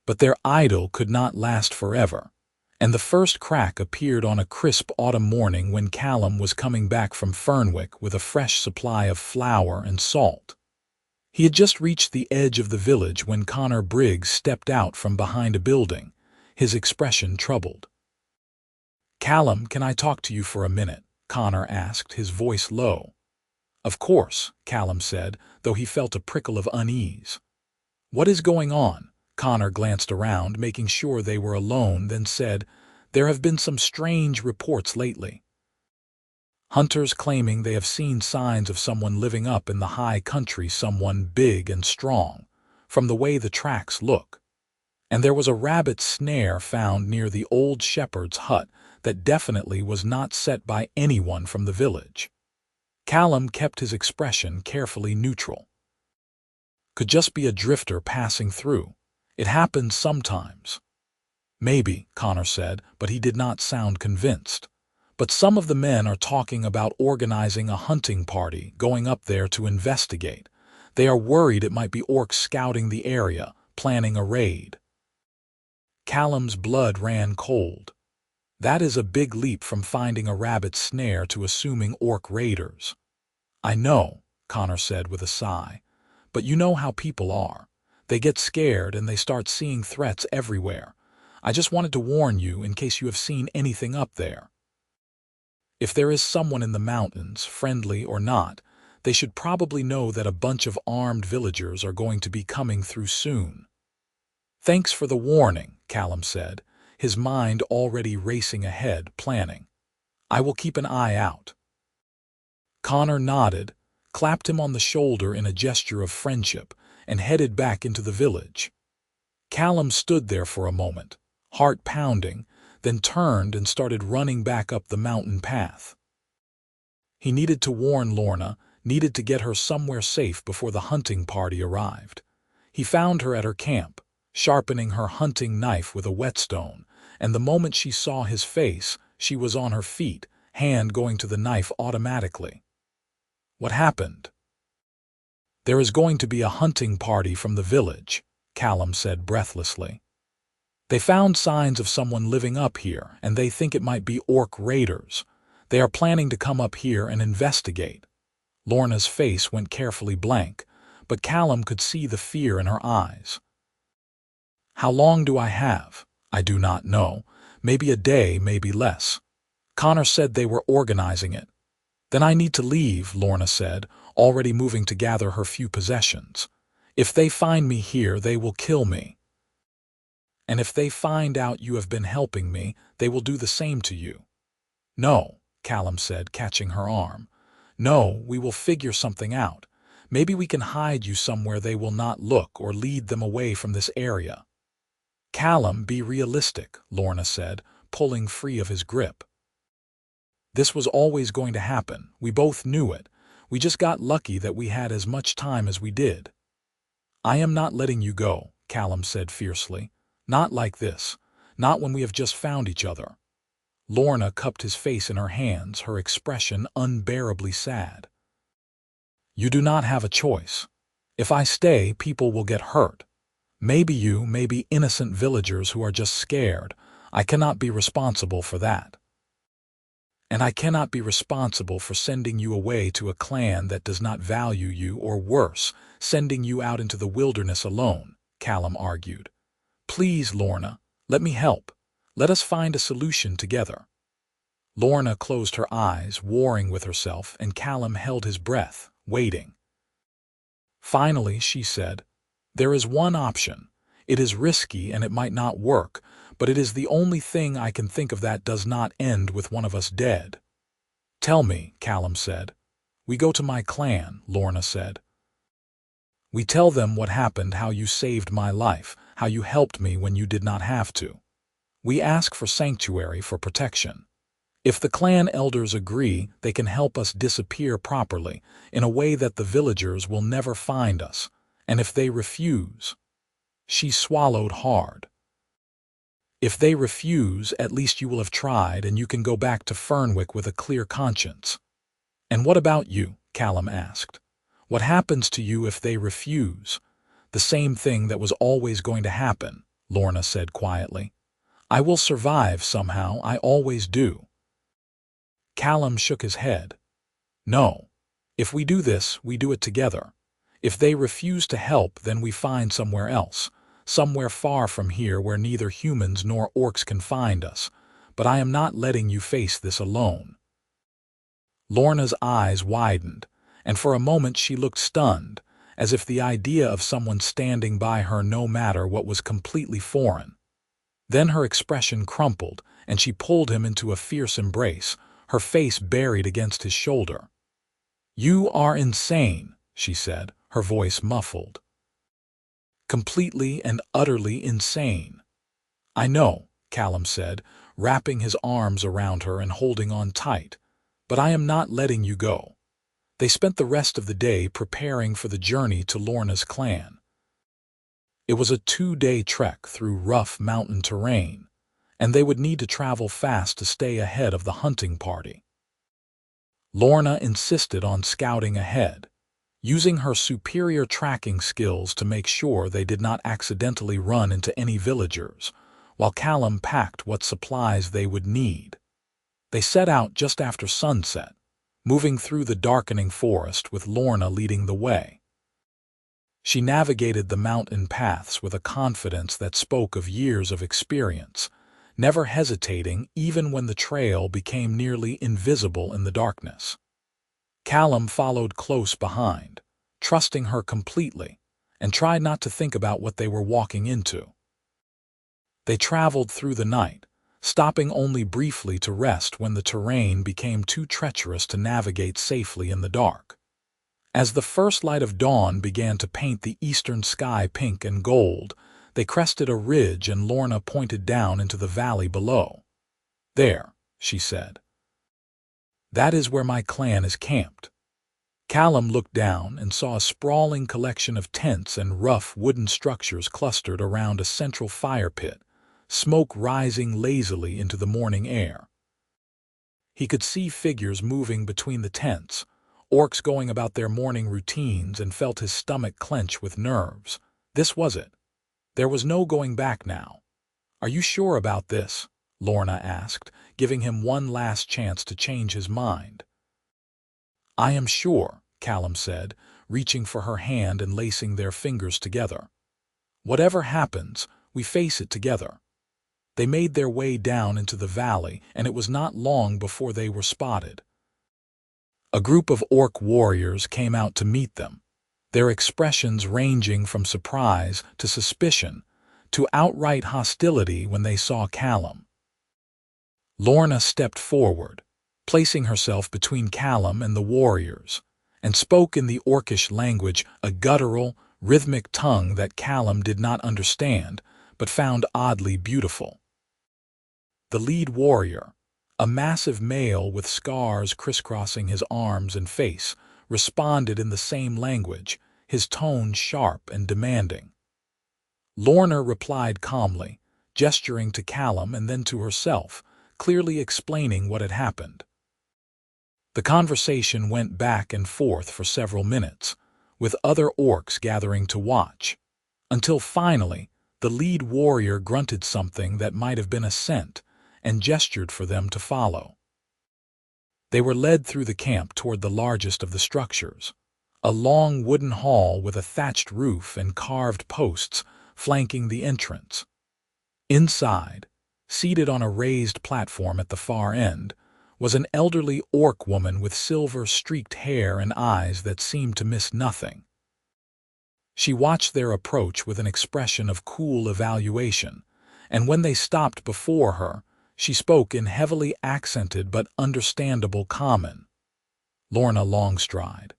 Speaker 1: But their idyll could not last forever, and the first crack appeared on a crisp autumn morning when Callum was coming back from Fernwick with a fresh supply of flour and salt. He had just reached the edge of the village when Connor Briggs stepped out from behind a building, his expression troubled. "Callum, can I talk to you for a minute?" Connor asked, his voice low. "Of course," Callum said, though he felt a prickle of unease. "What is going on?" Connor glanced around, making sure they were alone, then said, "There have been some strange reports lately. Hunters claiming they have seen signs of someone living up in the high country, someone big and strong, from the way the tracks look. And there was a rabbit snare found near the old shepherd's hut that definitely was not set by anyone from the village." Callum kept his expression carefully neutral. "Could just be a drifter passing through. It happens sometimes." "Maybe," Connor said, but he did not sound convinced. "But some of the men are talking about organizing a hunting party, going up there to investigate. They are worried it might be orcs scouting the area, planning a raid." Callum's blood ran cold. That is a big leap from finding a rabbit snare to assuming orc raiders. "I know," Connor said with a sigh, "but you know how people are. They get scared and they start seeing threats everywhere. I just wanted to warn you in case you have seen anything up there. If there is someone in the mountains, friendly or not, they should probably know that a bunch of armed villagers are going to be coming through soon." "Thanks for the warning," Callum said, his mind already racing ahead, planning. "I will keep an eye out." Connor nodded, clapped him on the shoulder in a gesture of friendship, and headed back into the village. Callum stood there for a moment, heart pounding, then turned and started running back up the mountain path. He needed to warn Lorna, needed to get her somewhere safe before the hunting party arrived. He found her at her camp, sharpening her hunting knife with a whetstone, and the moment she saw his face, she was on her feet, hand going to the knife automatically. "What happened?" "There is going to be a hunting party from the village," Callum said breathlessly. "They found signs of someone living up here, and they think it might be orc raiders. They are planning to come up here and investigate." Lorna's face went carefully blank, but Callum could see the fear in her eyes. "How long do I have?" "I do not know. Maybe a day, maybe less. Connor said they were organizing it." "Then I need to leave," Lorna said, already moving to gather her few possessions. "If they find me here, they will kill me. And if they find out you have been helping me, they will do the same to you." "No," Callum said, catching her arm. "No, we will figure something out. Maybe we can hide you somewhere they will not look or lead them away from this area." "Callum, be realistic," Lorna said, pulling free of his grip. "This was always going to happen. We both knew it. We just got lucky that we had as much time as we did." "I am not letting you go," Callum said fiercely. "Not like this. Not when we have just found each other." Lorna cupped his face in her hands, her expression unbearably sad. "You do not have a choice. If I stay, people will get hurt. Maybe you, maybe innocent villagers who are just scared. I cannot be responsible for that. And I cannot be responsible for sending you away to a clan that does not value you, or worse, sending you out into the wilderness alone," Callum argued. "Please, Lorna, let me help. Let us find a solution together." Lorna closed her eyes, warring with herself, and Callum held his breath, waiting. Finally, she said, "There is one option. It is risky and it might not work, but it is the only thing I can think of that does not end with one of us dead." "Tell me," Callum said. "We go to my clan," Lorna said. "We tell them what happened, how you saved my life, how you helped me when you did not have to. We ask for sanctuary, for protection. If the clan elders agree, they can help us disappear properly, in a way that the villagers will never find us. And if they refuse—" She swallowed hard. "If they refuse, at least you will have tried, and you can go back to Fernwick with a clear conscience." "And what about you?" Callum asked. "What happens to you if they refuse?" "The same thing that was always going to happen," Lorna said quietly. "I will survive somehow, I always do." Callum shook his head. "No. If we do this, we do it together. If they refuse to help, then we find somewhere else, somewhere far from here where neither humans nor orcs can find us. But I am not letting you face this alone." Lorna's eyes widened, and for a moment she looked stunned, as if the idea of someone standing by her no matter what was completely foreign. Then her expression crumpled, and she pulled him into a fierce embrace, her face buried against his shoulder. "You are insane," she said, her voice muffled. "Completely and utterly insane." "I know," Callum said, wrapping his arms around her and holding on tight. "But I am not letting you go." They spent the rest of the day preparing for the journey to Lorna's clan. It was a 2-day trek through rough mountain terrain, and they would need to travel fast to stay ahead of the hunting party. Lorna insisted on scouting ahead, using her superior tracking skills to make sure they did not accidentally run into any villagers, while Callum packed what supplies they would need. They set out just after sunset, moving through the darkening forest with Lorna leading the way. She navigated the mountain paths with a confidence that spoke of years of experience, never hesitating even when the trail became nearly invisible in the darkness. Callum followed close behind, trusting her completely, and tried not to think about what they were walking into. They traveled through the night, stopping only briefly to rest when the terrain became too treacherous to navigate safely in the dark. As the first light of dawn began to paint the eastern sky pink and gold, they crested a ridge and Lorna pointed down into the valley below. "There," she said. "That is where my clan is camped." Callum looked down and saw a sprawling collection of tents and rough wooden structures clustered around a central fire pit, smoke rising lazily into the morning air. He could see figures moving between the tents, orcs going about their morning routines, and felt his stomach clench with nerves. This was it. There was no going back now. "Are you sure about this?" Lorna asked, giving him one last chance to change his mind. "I am sure," Callum said, reaching for her hand and lacing their fingers together. "Whatever happens, we face it together." They made their way down into the valley, and it was not long before they were spotted. A group of orc warriors came out to meet them, their expressions ranging from surprise to suspicion to outright hostility when they saw Callum. Lorna stepped forward, placing herself between Callum and the warriors, and spoke in the orcish language, a guttural, rhythmic tongue that Callum did not understand, but found oddly beautiful. The lead warrior, a massive male with scars crisscrossing his arms and face, responded in the same language, his tone sharp and demanding. Lorna replied calmly, gesturing to Callum and then to herself, clearly explaining what had happened. The conversation went back and forth for several minutes, with other orcs gathering to watch, until finally the lead warrior grunted something that might have been a scent and gestured for them to follow. They were led through the camp toward the largest of the structures, a long wooden hall with a thatched roof and carved posts flanking the entrance. Inside, seated on a raised platform at the far end, was an elderly orc woman with silver-streaked hair and eyes that seemed to miss nothing. She watched their approach with an expression of cool evaluation, and when they stopped before her, she spoke in heavily accented but understandable Common. "Lorna Longstride,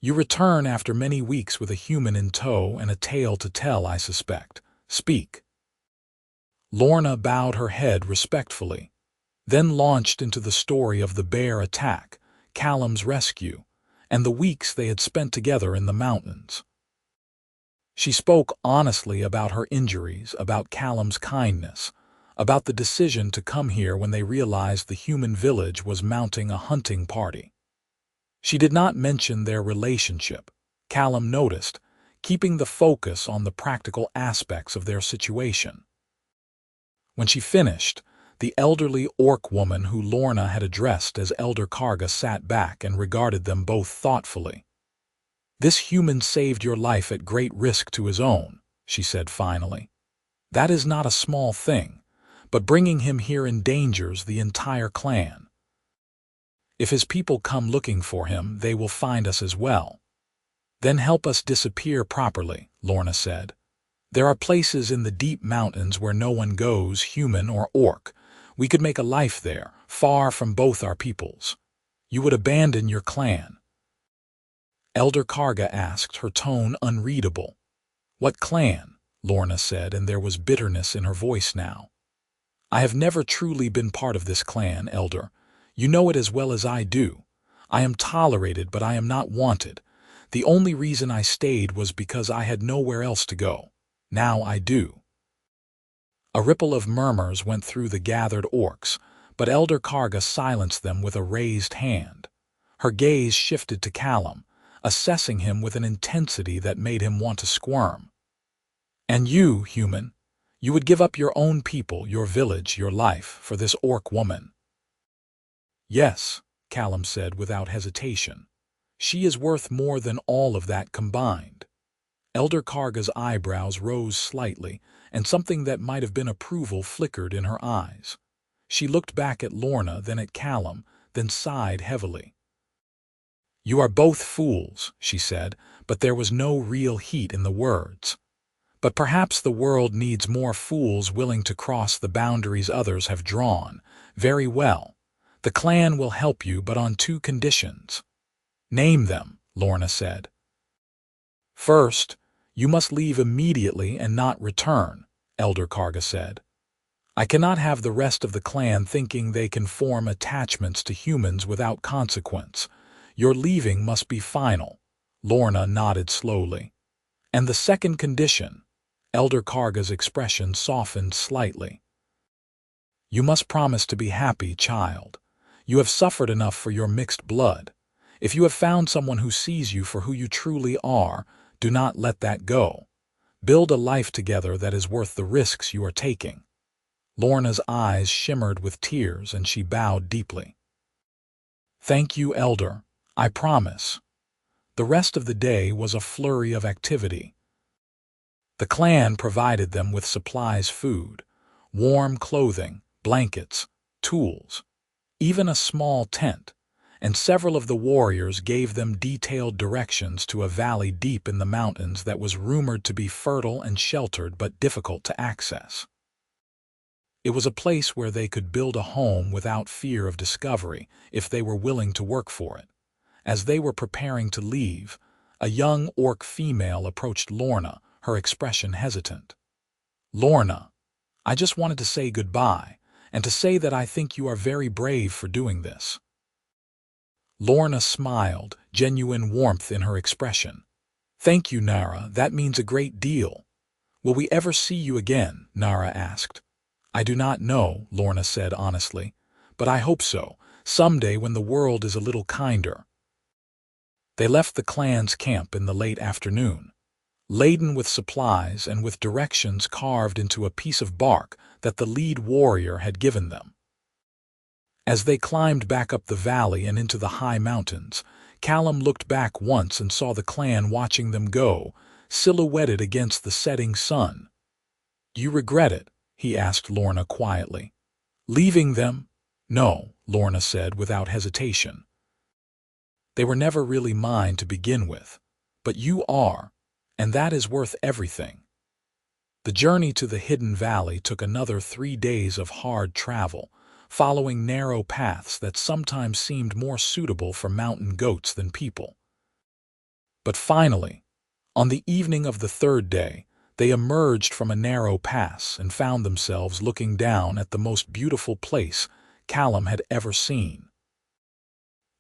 Speaker 1: you return after many weeks with a human in tow and a tale to tell, I suspect. Speak." Lorna bowed her head respectfully, then launched into the story of the bear attack, Callum's rescue, and the weeks they had spent together in the mountains. She spoke honestly about her injuries, about Callum's kindness, about the decision to come here when they realized the human village was mounting a hunting party. She did not mention their relationship, Callum noticed, keeping the focus on the practical aspects of their situation. When she finished, the elderly orc woman who Lorna had addressed as Elder Karga sat back and regarded them both thoughtfully. "This human saved your life at great risk to his own," she said finally. "That is not a small thing, but bringing him here endangers the entire clan. If his people come looking for him, they will find us as well. Then help us disappear properly," Lorna said. "There are places in the deep mountains where no one goes, human or orc. We could make a life there, far from both our peoples. You would abandon your clan." Elder Karga asked, her tone unreadable. "What clan?" Lorna said, and there was bitterness in her voice now. "I have never truly been part of this clan, Elder. You know it as well as I do. I am tolerated, but I am not wanted. The only reason I stayed was because I had nowhere else to go. Now I do." A ripple of murmurs went through the gathered orcs, but Elder Karga silenced them with a raised hand. Her gaze shifted to Callum, assessing him with an intensity that made him want to squirm. "And you, human, you would give up your own people, your village, your life, for this orc woman?" "Yes," Callum said without hesitation. "She is worth more than all of that combined." Elder Karga's eyebrows rose slightly, and something that might have been approval flickered in her eyes. She looked back at Lorna, then at Callum, then sighed heavily. "You are both fools," she said, but there was no real heat in the words. "But perhaps the world needs more fools willing to cross the boundaries others have drawn. Very well. The clan will help you, but on 2 conditions." "Name them," Lorna said. "First, you must leave immediately and not return," Elder Karga said. "I cannot have the rest of the clan thinking they can form attachments to humans without consequence. Your leaving must be final." Lorna nodded slowly. "And the second condition," Elder Karga's expression softened slightly. "You must promise to be happy, child. You have suffered enough for your mixed blood. If you have found someone who sees you for who you truly are, do not let that go. Build a life together that is worth the risks you are taking." Lorna's eyes shimmered with tears, and she bowed deeply. "Thank you, Elder. I promise." The rest of the day was a flurry of activity. The clan provided them with supplies, food, warm clothing, blankets, tools, even a small tent, and several of the warriors gave them detailed directions to a valley deep in the mountains that was rumored to be fertile and sheltered but difficult to access. It was a place where they could build a home without fear of discovery if they were willing to work for it. As they were preparing to leave, a young orc female approached Lorna, her expression hesitant. "Lorna, I just wanted to say goodbye, and to say that I think you are very brave for doing this." Lorna smiled, genuine warmth in her expression. "Thank you, Nara, that means a great deal." "Will we ever see you again?" Nara asked. "I do not know," Lorna said honestly, "but I hope so, someday when the world is a little kinder." They left the clan's camp in the late afternoon, laden with supplies and with directions carved into a piece of bark that the lead warrior had given them. As they climbed back up the valley and into the high mountains, Callum looked back once and saw the clan watching them go, silhouetted against the setting sun. "Do you regret it?" he asked Lorna quietly. "Leaving them?" "No," Lorna said without hesitation. "They were never really mine to begin with, but you are, and that is worth everything." The journey to the hidden valley took another 3 days of hard travel, following narrow paths that sometimes seemed more suitable for mountain goats than people. But finally, on the evening of the 3rd day, they emerged from a narrow pass and found themselves looking down at the most beautiful place Callum had ever seen.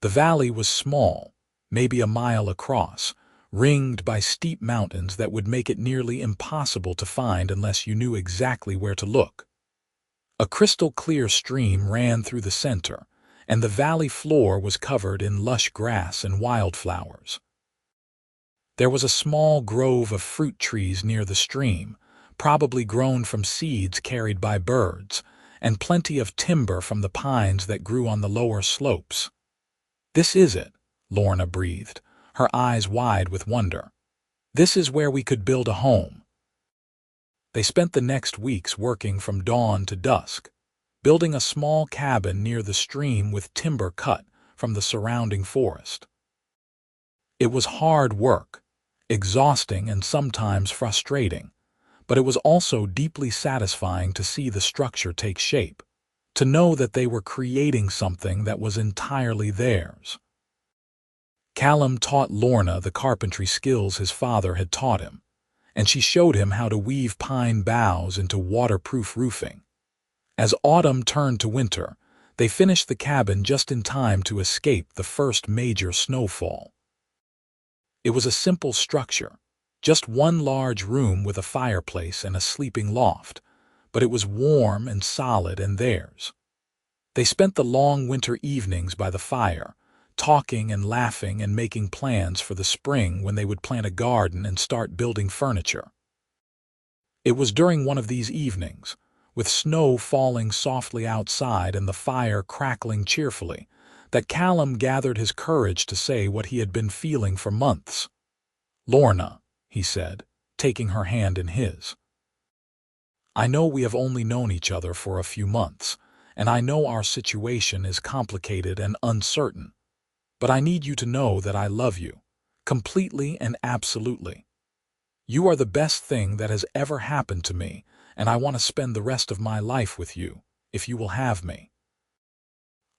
Speaker 1: The valley was small, maybe a mile across, ringed by steep mountains that would make it nearly impossible to find unless you knew exactly where to look. A crystal-clear stream ran through the center, and the valley floor was covered in lush grass and wildflowers. There was a small grove of fruit trees near the stream, probably grown from seeds carried by birds, and plenty of timber from the pines that grew on the lower slopes. "This is it," Lorna breathed, her eyes wide with wonder. "This is where we could build a home." They spent the next weeks working from dawn to dusk, building a small cabin near the stream with timber cut from the surrounding forest. It was hard work, exhausting and sometimes frustrating, but it was also deeply satisfying to see the structure take shape, to know that they were creating something that was entirely theirs. Callum taught Lorna the carpentry skills his father had taught him, and she showed him how to weave pine boughs into waterproof roofing. As autumn turned to winter, they finished the cabin just in time to escape the first major snowfall. It was a simple structure, just one large room with a fireplace and a sleeping loft, but it was warm and solid and theirs. They spent the long winter evenings by the fire, talking and laughing and making plans for the spring when they would plant a garden and start building furniture. It was during one of these evenings, with snow falling softly outside and the fire crackling cheerfully, that Callum gathered his courage to say what he had been feeling for months. "Lorna," he said, taking her hand in his. "I know we have only known each other for a few months, and I know our situation is complicated and uncertain. But I need you to know that I love you, completely and absolutely. You are the best thing that has ever happened to me, and I want to spend the rest of my life with you, if you will have me."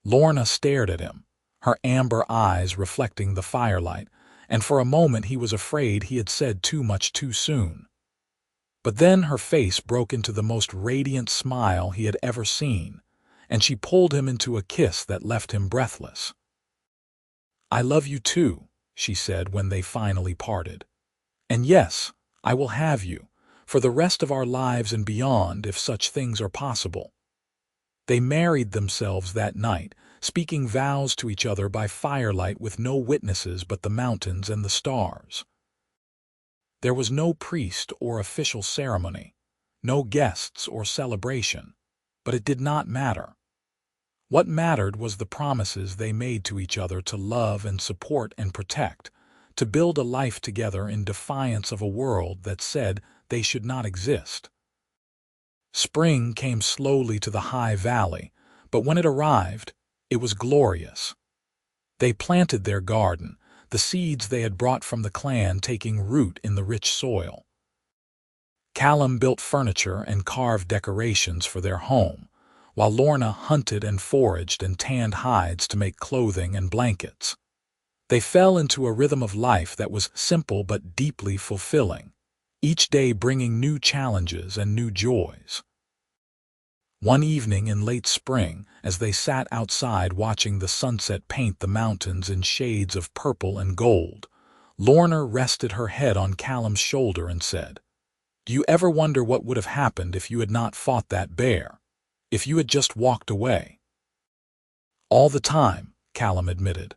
Speaker 1: Lorna stared at him, her amber eyes reflecting the firelight, and for a moment he was afraid he had said too much too soon. But then her face broke into the most radiant smile he had ever seen, and she pulled him into a kiss that left him breathless. "I love you too," she said when they finally parted. "And yes, I will have you, for the rest of our lives and beyond if such things are possible." They married themselves that night, speaking vows to each other by firelight with no witnesses but the mountains and the stars. There was no priest or official ceremony, no guests or celebration, but it did not matter. What mattered was the promises they made to each other to love and support and protect, to build a life together in defiance of a world that said they should not exist. Spring came slowly to the high valley, but when it arrived, it was glorious. They planted their garden, the seeds they had brought from the clan taking root in the rich soil. Callum built furniture and carved decorations for their home, while Lorna hunted and foraged and tanned hides to make clothing and blankets. They fell into a rhythm of life that was simple but deeply fulfilling, each day bringing new challenges and new joys. One evening in late spring, as they sat outside watching the sunset paint the mountains in shades of purple and gold, Lorna rested her head on Callum's shoulder and said, "Do you ever wonder what would have happened if you had not fought that bear? If you had just walked away?" "All the time," Callum admitted.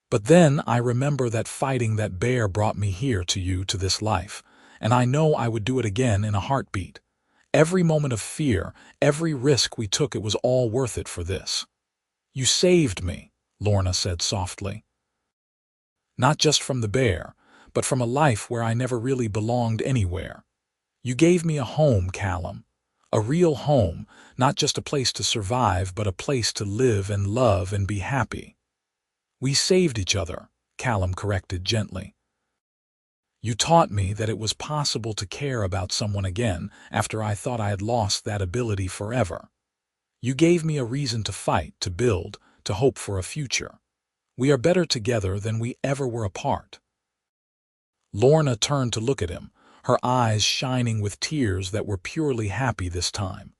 Speaker 1: "But then I remember that fighting that bear brought me here to you, to this life, and I know I would do it again in a heartbeat. Every moment of fear, every risk we took, it was all worth it for this." "You saved me," Lorna said softly. "Not just from the bear, but from a life where I never really belonged anywhere. You gave me a home, Callum. A real home, not just a place to survive, but a place to live and love and be happy." "We saved each other," Callum corrected gently. "You taught me that it was possible to care about someone again after I thought I had lost that ability forever. You gave me a reason to fight, to build, to hope for a future. We are better together than we ever were apart." Lorna turned to look at him, her eyes shining with tears that were purely happy this time.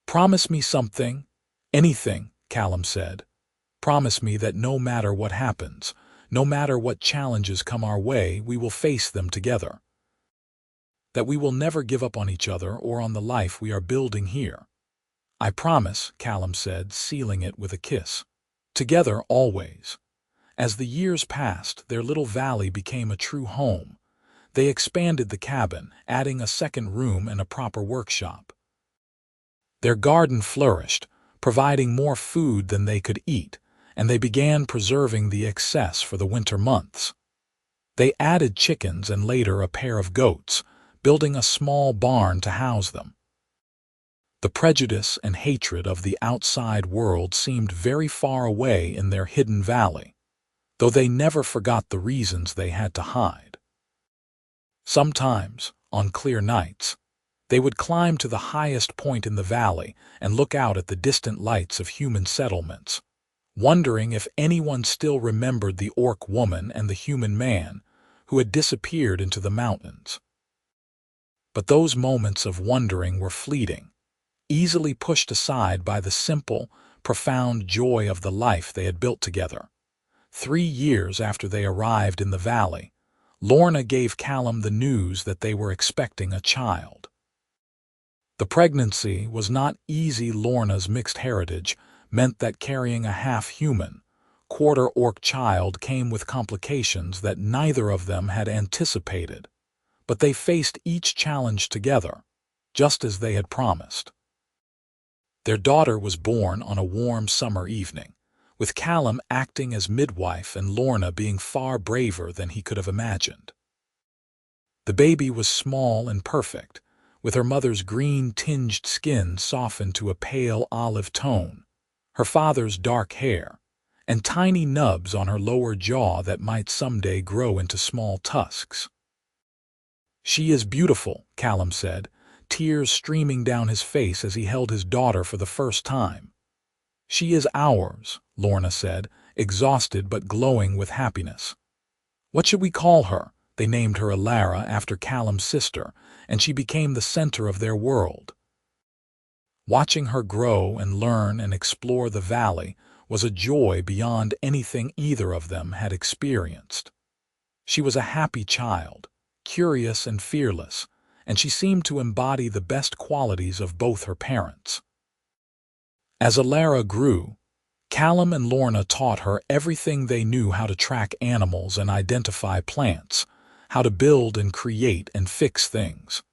Speaker 1: "Promise me something." "Anything," Callum said. "Promise me that no matter what happens, no matter what challenges come our way, we will face them together. That we will never give up on each other or on the life we are building here." "I promise," Callum said, sealing it with a kiss. "Together always." As the years passed, their little valley became a true home. They expanded the cabin, adding a second room and a proper workshop. Their garden flourished, providing more food than they could eat, and they began preserving the excess for the winter months. They added chickens and later a pair of goats, building a small barn to house them. The prejudice and hatred of the outside world seemed very far away in their hidden valley, though they never forgot the reasons they had to hide. Sometimes, on clear nights, they would climb to the highest point in the valley and look out at the distant lights of human settlements, wondering if anyone still remembered the orc woman and the human man who had disappeared into the mountains. But those moments of wondering were fleeting, easily pushed aside by the simple, profound joy of the life they had built together. 3 years after they arrived in the valley, Lorna gave Callum the news that they were expecting a child. The pregnancy was not easy. Lorna's mixed heritage meant that carrying a half-human, quarter-orc child came with complications that neither of them had anticipated, but they faced each challenge together, just as they had promised. Their daughter was born on a warm summer evening, with Callum acting as midwife and Lorna being far braver than he could have imagined. The baby was small and perfect, with her mother's green-tinged skin softened to a pale olive tone, her father's dark hair, and tiny nubs on her lower jaw that might someday grow into small tusks. "She is beautiful," Callum said, tears streaming down his face as he held his daughter for the first time. "She is ours," Lorna said, exhausted but glowing with happiness. "What should we call her?" They named her Alara after Callum's sister, and she became the center of their world. Watching her grow and learn and explore the valley was a joy beyond anything either of them had experienced. She was a happy child, curious and fearless, and she seemed to embody the best qualities of both her parents. As Alara grew, Callum and Lorna taught her everything they knew: how to track animals and identify plants, how to build and create and fix things,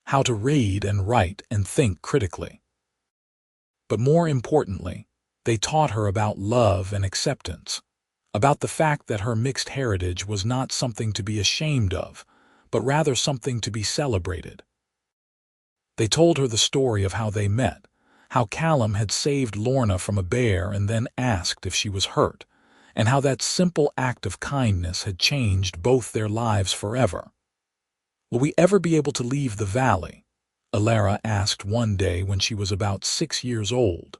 Speaker 1: how to read and write and think critically. But more importantly, they taught her about love and acceptance, about the fact that her mixed heritage was not something to be ashamed of, but rather something to be celebrated. They told her the story of how they met, how Callum had saved Lorna from a bear and then asked if she was hurt, and how that simple act of kindness had changed both their lives forever. "Will we ever be able to leave the valley?" Alara asked one day when she was about 6 years old.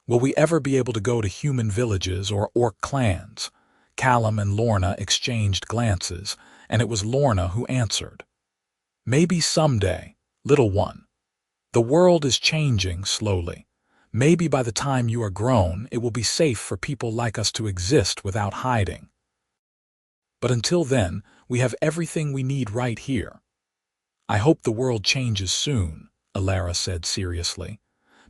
Speaker 1: "Will we ever be able to go to human villages or orc clans?" Callum and Lorna exchanged glances, and it was Lorna who answered. "Maybe someday, little one. The world is changing slowly. Maybe by the time you are grown, it will be safe for people like us to exist without hiding. But until then, we have everything we need right here." "I hope the world changes soon," Alara said seriously,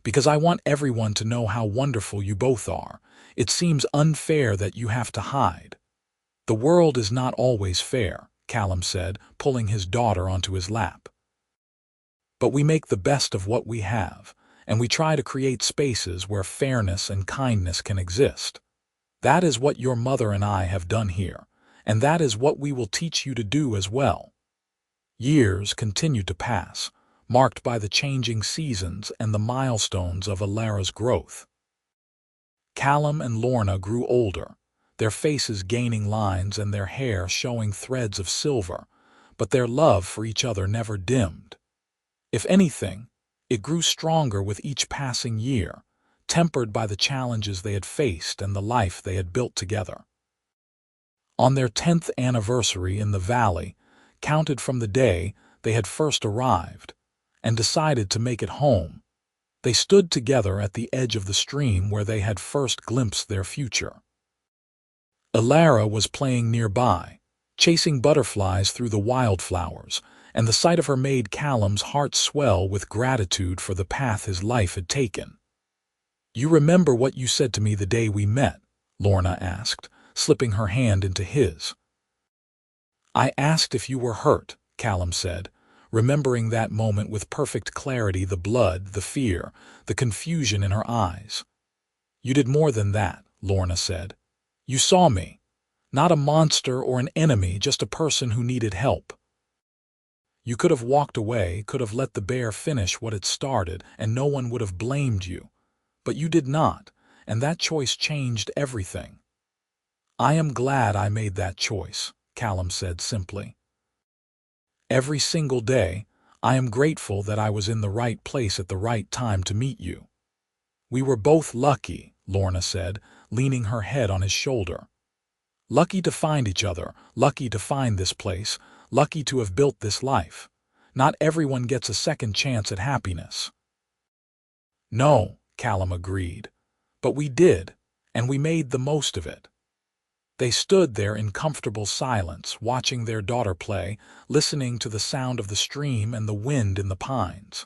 Speaker 1: "because I want everyone to know how wonderful you both are. It seems unfair that you have to hide." "The world is not always fair," Callum said, pulling his daughter onto his lap. "But we make the best of what we have, and we try to create spaces where fairness and kindness can exist. That is what your mother and I have done here, and that is what we will teach you to do as well." Years continued to pass, marked by the changing seasons and the milestones of Alara's growth. Callum and Lorna grew older, their faces gaining lines and their hair showing threads of silver, but their love for each other never dimmed. If anything, it grew stronger with each passing year, tempered by the challenges they had faced and the life they had built together. On their 10th anniversary in the valley, counted from the day they had first arrived, and decided to make it home, they stood together at the edge of the stream where they had first glimpsed their future. Alara was playing nearby, chasing butterflies through the wildflowers, and the sight of her made Callum's heart swell with gratitude for the path his life had taken. "You remember what you said to me the day we met?" Lorna asked, slipping her hand into his. "I asked if you were hurt," Callum said, remembering that moment with perfect clarity, the blood, the fear, the confusion in her eyes. "You did more than that," Lorna said. "You saw me. Not a monster or an enemy, just a person who needed help. You could have walked away, could have let the bear finish what it started, and no one would have blamed you. But you did not, and that choice changed everything." "I am glad I made that choice," Callum said simply. "Every single day, I am grateful that I was in the right place at the right time to meet you." "We were both lucky," Lorna said, leaning her head on his shoulder. "Lucky to find each other, lucky to find this place, lucky to have built this life. Not everyone gets a second chance at happiness." "No," Callum agreed, "but we did, and we made the most of it." They stood there in comfortable silence, watching their daughter play, listening to the sound of the stream and the wind in the pines.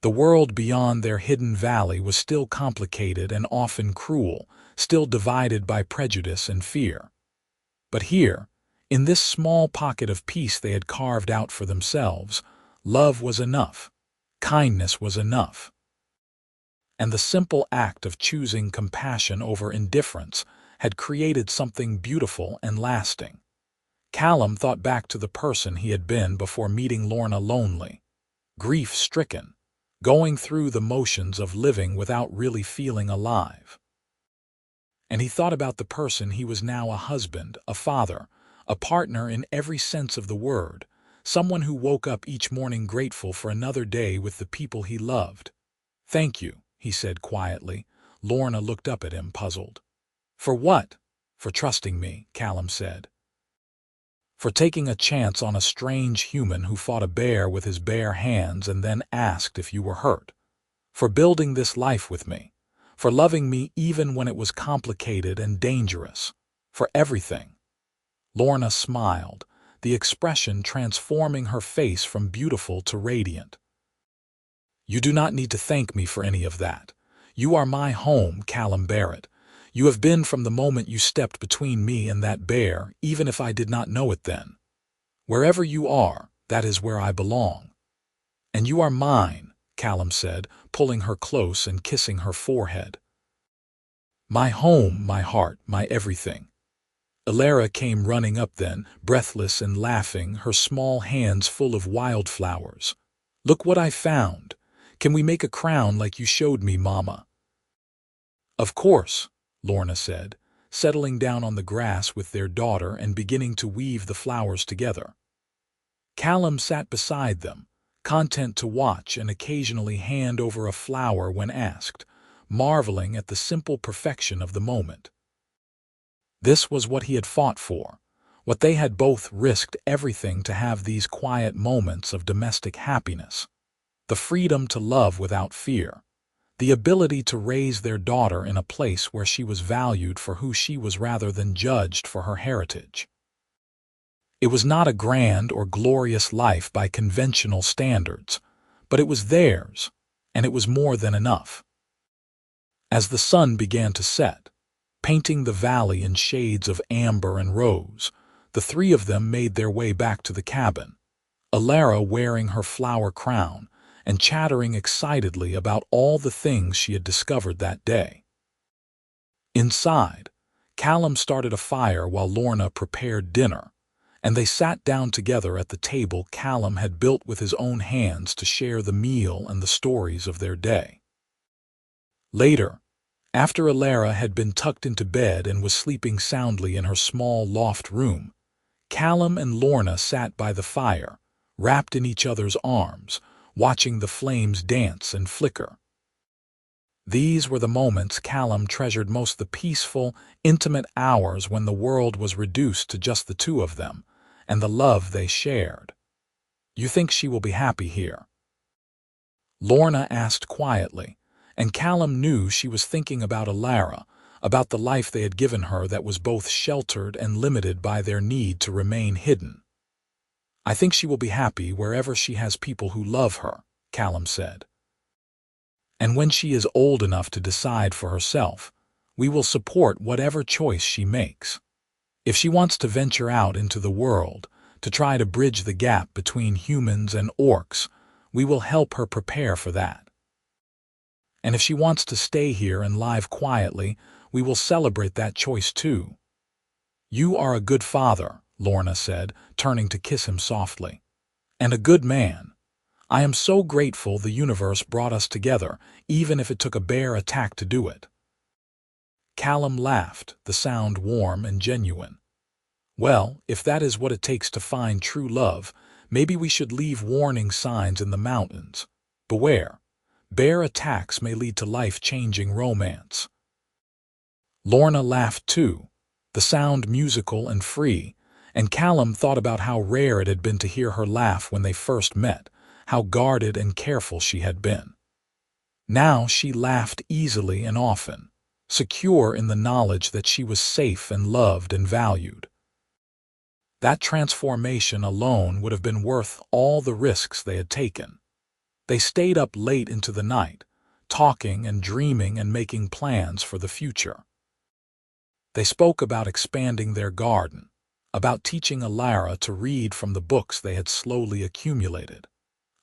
Speaker 1: The world beyond their hidden valley was still complicated and often cruel, still divided by prejudice and fear. But here, in this small pocket of peace they had carved out for themselves, love was enough, kindness was enough. And the simple act of choosing compassion over indifference had created something beautiful and lasting. Callum thought back to the person he had been before meeting Lorna, lonely, grief-stricken, going through the motions of living without really feeling alive. And he thought about the person he was now, a husband, a father, a partner in every sense of the word, someone who woke up each morning grateful for another day with the people he loved. "Thank you," he said quietly. Lorna looked up at him, puzzled. "For what?" "For trusting me," Callum said. "For taking a chance on a strange human who fought a bear with his bare hands and then asked if you were hurt. For building this life with me. For loving me even when it was complicated and dangerous. For everything." Lorna smiled, the expression transforming her face from beautiful to radiant. "You do not need to thank me for any of that. You are my home, Callum Barrett. You have been from the moment you stepped between me and that bear, even if I did not know it then. Wherever you are, that is where I belong. And you are mine," Callum said, pulling her close and kissing her forehead. "My home, my heart, my everything." Alara came running up then, breathless and laughing, her small hands full of wildflowers. "Look what I found. Can we make a crown like you showed me, Mama?" "Of course," Lorna said, settling down on the grass with their daughter and beginning to weave the flowers together. Callum sat beside them, content to watch and occasionally hand over a flower when asked, marveling at the simple perfection of the moment. This was what he had fought for, what they had both risked everything to have, these quiet moments of domestic happiness, the freedom to love without fear, the ability to raise their daughter in a place where she was valued for who she was rather than judged for her heritage. It was not a grand or glorious life by conventional standards, but it was theirs, and it was more than enough. As the sun began to set, painting the valley in shades of amber and rose, the three of them made their way back to the cabin, Alara wearing her flower crown and chattering excitedly about all the things she had discovered that day. Inside, Callum started a fire while Lorna prepared dinner, and they sat down together at the table Callum had built with his own hands to share the meal and the stories of their day. Later, after Alara had been tucked into bed and was sleeping soundly in her small loft room, Callum and Lorna sat by the fire, wrapped in each other's arms, watching the flames dance and flicker. These were the moments Callum treasured most, the peaceful, intimate hours when the world was reduced to just the two of them, and the love they shared. "You think she will be happy here?" Lorna asked quietly, and Callum knew she was thinking about Alara, about the life they had given her that was both sheltered and limited by their need to remain hidden. "I think she will be happy wherever she has people who love her," Callum said. "And when she is old enough to decide for herself, we will support whatever choice she makes. If she wants to venture out into the world, to try to bridge the gap between humans and orcs, we will help her prepare for that. And if she wants to stay here and live quietly, we will celebrate that choice too." "You are a good father," Lorna said, turning to kiss him softly. "And a good man. I am so grateful the universe brought us together, even if it took a bear attack to do it." Callum laughed, the sound warm and genuine. "Well, if that is what it takes to find true love, maybe we should leave warning signs in the mountains. Beware. Bear attacks may lead to life-changing romance." Lorna laughed too, the sound musical and free, and Callum thought about how rare it had been to hear her laugh when they first met, how guarded and careful she had been. Now she laughed easily and often, secure in the knowledge that she was safe and loved and valued. That transformation alone would have been worth all the risks they had taken. They stayed up late into the night, talking and dreaming and making plans for the future. They spoke about expanding their garden, about teaching Alara to read from the books they had slowly accumulated,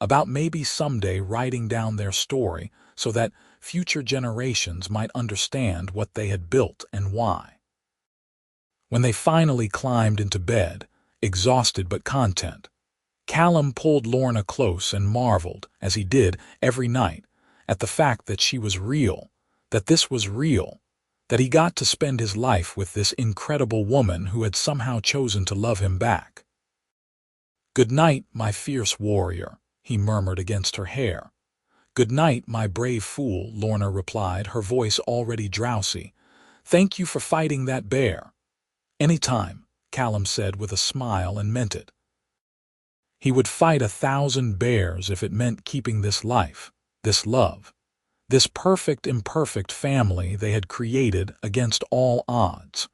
Speaker 1: about maybe someday writing down their story so that future generations might understand what they had built and why. When they finally climbed into bed, exhausted but content, Callum pulled Lorna close and marveled, as he did every night, at the fact that she was real, that this was real, that he got to spend his life with this incredible woman who had somehow chosen to love him back. "Good night, my fierce warrior," he murmured against her hair. "Good night, my brave fool," Lorna replied, her voice already drowsy. "Thank you for fighting that bear." "Anytime," Callum said with a smile, and meant it. He would fight 1,000 bears if it meant keeping this life, this love, this perfect imperfect family they had created against all odds.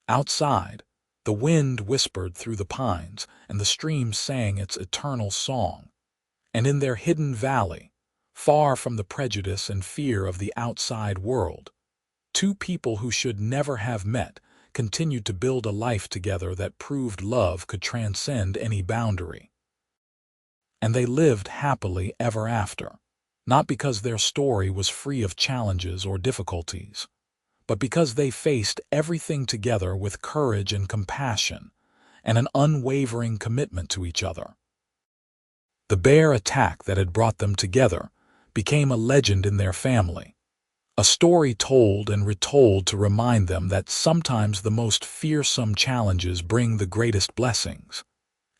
Speaker 1: Outside, the wind whispered through the pines and the stream sang its eternal song. And in their hidden valley, far from the prejudice and fear of the outside world, two people who should never have met continued to build a life together that proved love could transcend any boundary. And they lived happily ever after, not because their story was free of challenges or difficulties, but because they faced everything together with courage and compassion and an unwavering commitment to each other. The bear attack that had brought them together became a legend in their family, A story told and retold to remind them that sometimes the most fearsome challenges bring the greatest blessings,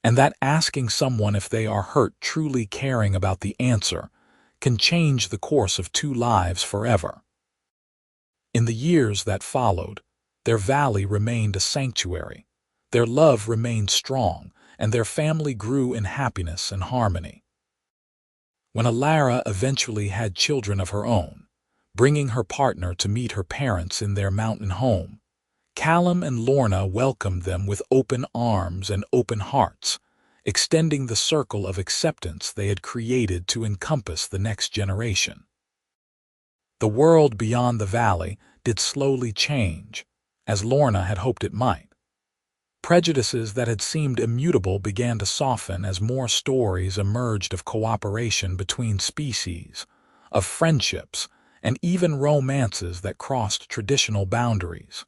Speaker 1: and that asking someone if they are hurt, truly caring about the answer, can change the course of two lives forever. In the years that followed, their valley remained a sanctuary, their love remained strong, and their family grew in happiness and harmony. When Alara eventually had children of her own, bringing her partner to meet her parents in their mountain home, Callum and Lorna welcomed them with open arms and open hearts, extending the circle of acceptance they had created to encompass the next generation. The world beyond the valley did slowly change, as Lorna had hoped it might. Prejudices that had seemed immutable began to soften as more stories emerged of cooperation between species, of friendships, and even romances that crossed traditional boundaries.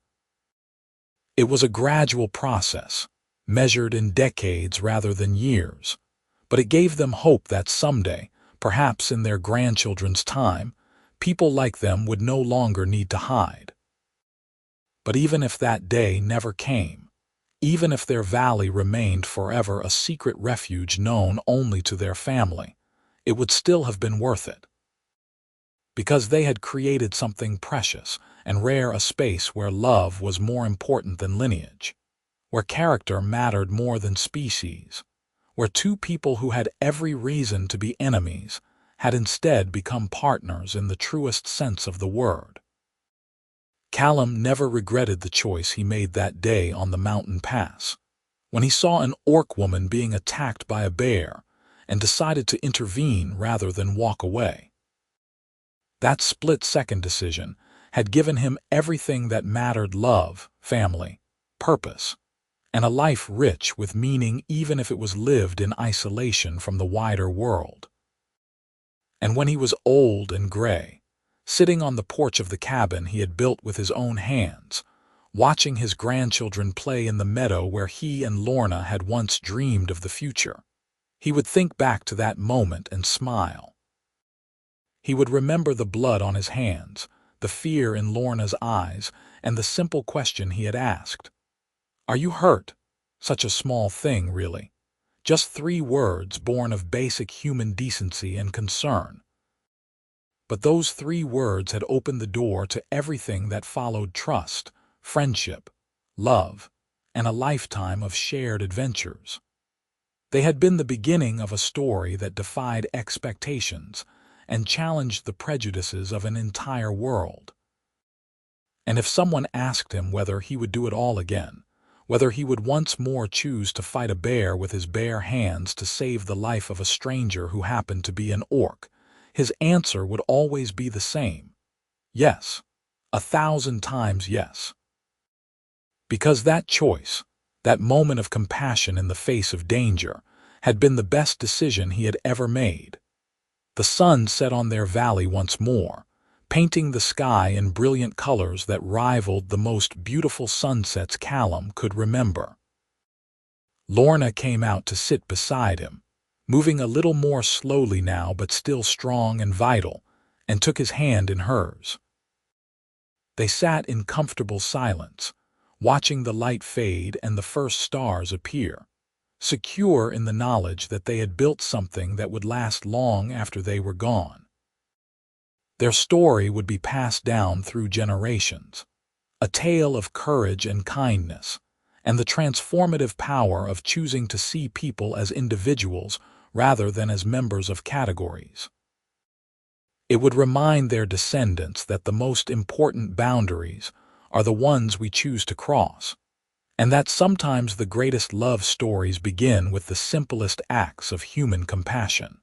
Speaker 1: It was a gradual process, measured in decades rather than years, but it gave them hope that someday, perhaps in their grandchildren's time, people like them would no longer need to hide. But even if that day never came, even if their valley remained forever a secret refuge known only to their family, it would still have been worth it. Because they had created something precious and rare, a space where love was more important than lineage, where character mattered more than species, where two people who had every reason to be enemies had instead become partners in the truest sense of the word. Callum never regretted the choice he made that day on the mountain pass, when he saw an orc woman being attacked by a bear and decided to intervene rather than walk away. That split-second decision had given him everything that mattered: love, family, purpose, and a life rich with meaning, even if it was lived in isolation from the wider world. And when he was old and gray, sitting on the porch of the cabin he had built with his own hands, watching his grandchildren play in the meadow where he and Lorna had once dreamed of the future, he would think back to that moment and smile. He would remember the blood on his hands, the fear in Lorna's eyes, and the simple question he had asked. "Are you hurt?" Such a small thing, really. Just 3 words born of basic human decency and concern. But those 3 words had opened the door to everything that followed: trust, friendship, love, and a lifetime of shared adventures. They had been the beginning of a story that defied expectations and challenged the prejudices of an entire world. And if someone asked him whether he would do it all again, whether he would once more choose to fight a bear with his bare hands to save the life of a stranger who happened to be an orc, his answer would always be the same: yes, 1,000 times yes. Because that choice, that moment of compassion in the face of danger, had been the best decision he had ever made. The sun set on their valley once more, painting the sky in brilliant colors that rivaled the most beautiful sunsets Callum could remember. Lorna came out to sit beside him, moving a little more slowly now but still strong and vital, and took his hand in hers. They sat in comfortable silence, watching the light fade and the first stars appear, secure in the knowledge that they had built something that would last long after they were gone. Their story would be passed down through generations, a tale of courage and kindness, and the transformative power of choosing to see people as individuals rather than as members of categories. It would remind their descendants that the most important boundaries are the ones we choose to cross, and that sometimes the greatest love stories begin with the simplest acts of human compassion.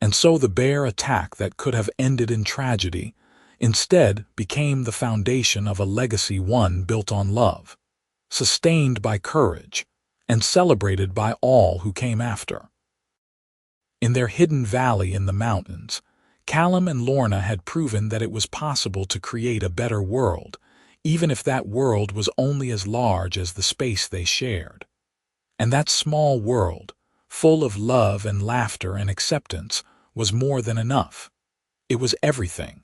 Speaker 1: And so the bear attack that could have ended in tragedy instead became the foundation of a legacy, one built on love, sustained by courage, and celebrated by all who came after. In their hidden valley in the mountains, Callum and Lorna had proven that it was possible to create a better world, even if that world was only as large as the space they shared. And that small world, full of love and laughter and acceptance, was more than enough. It was everything.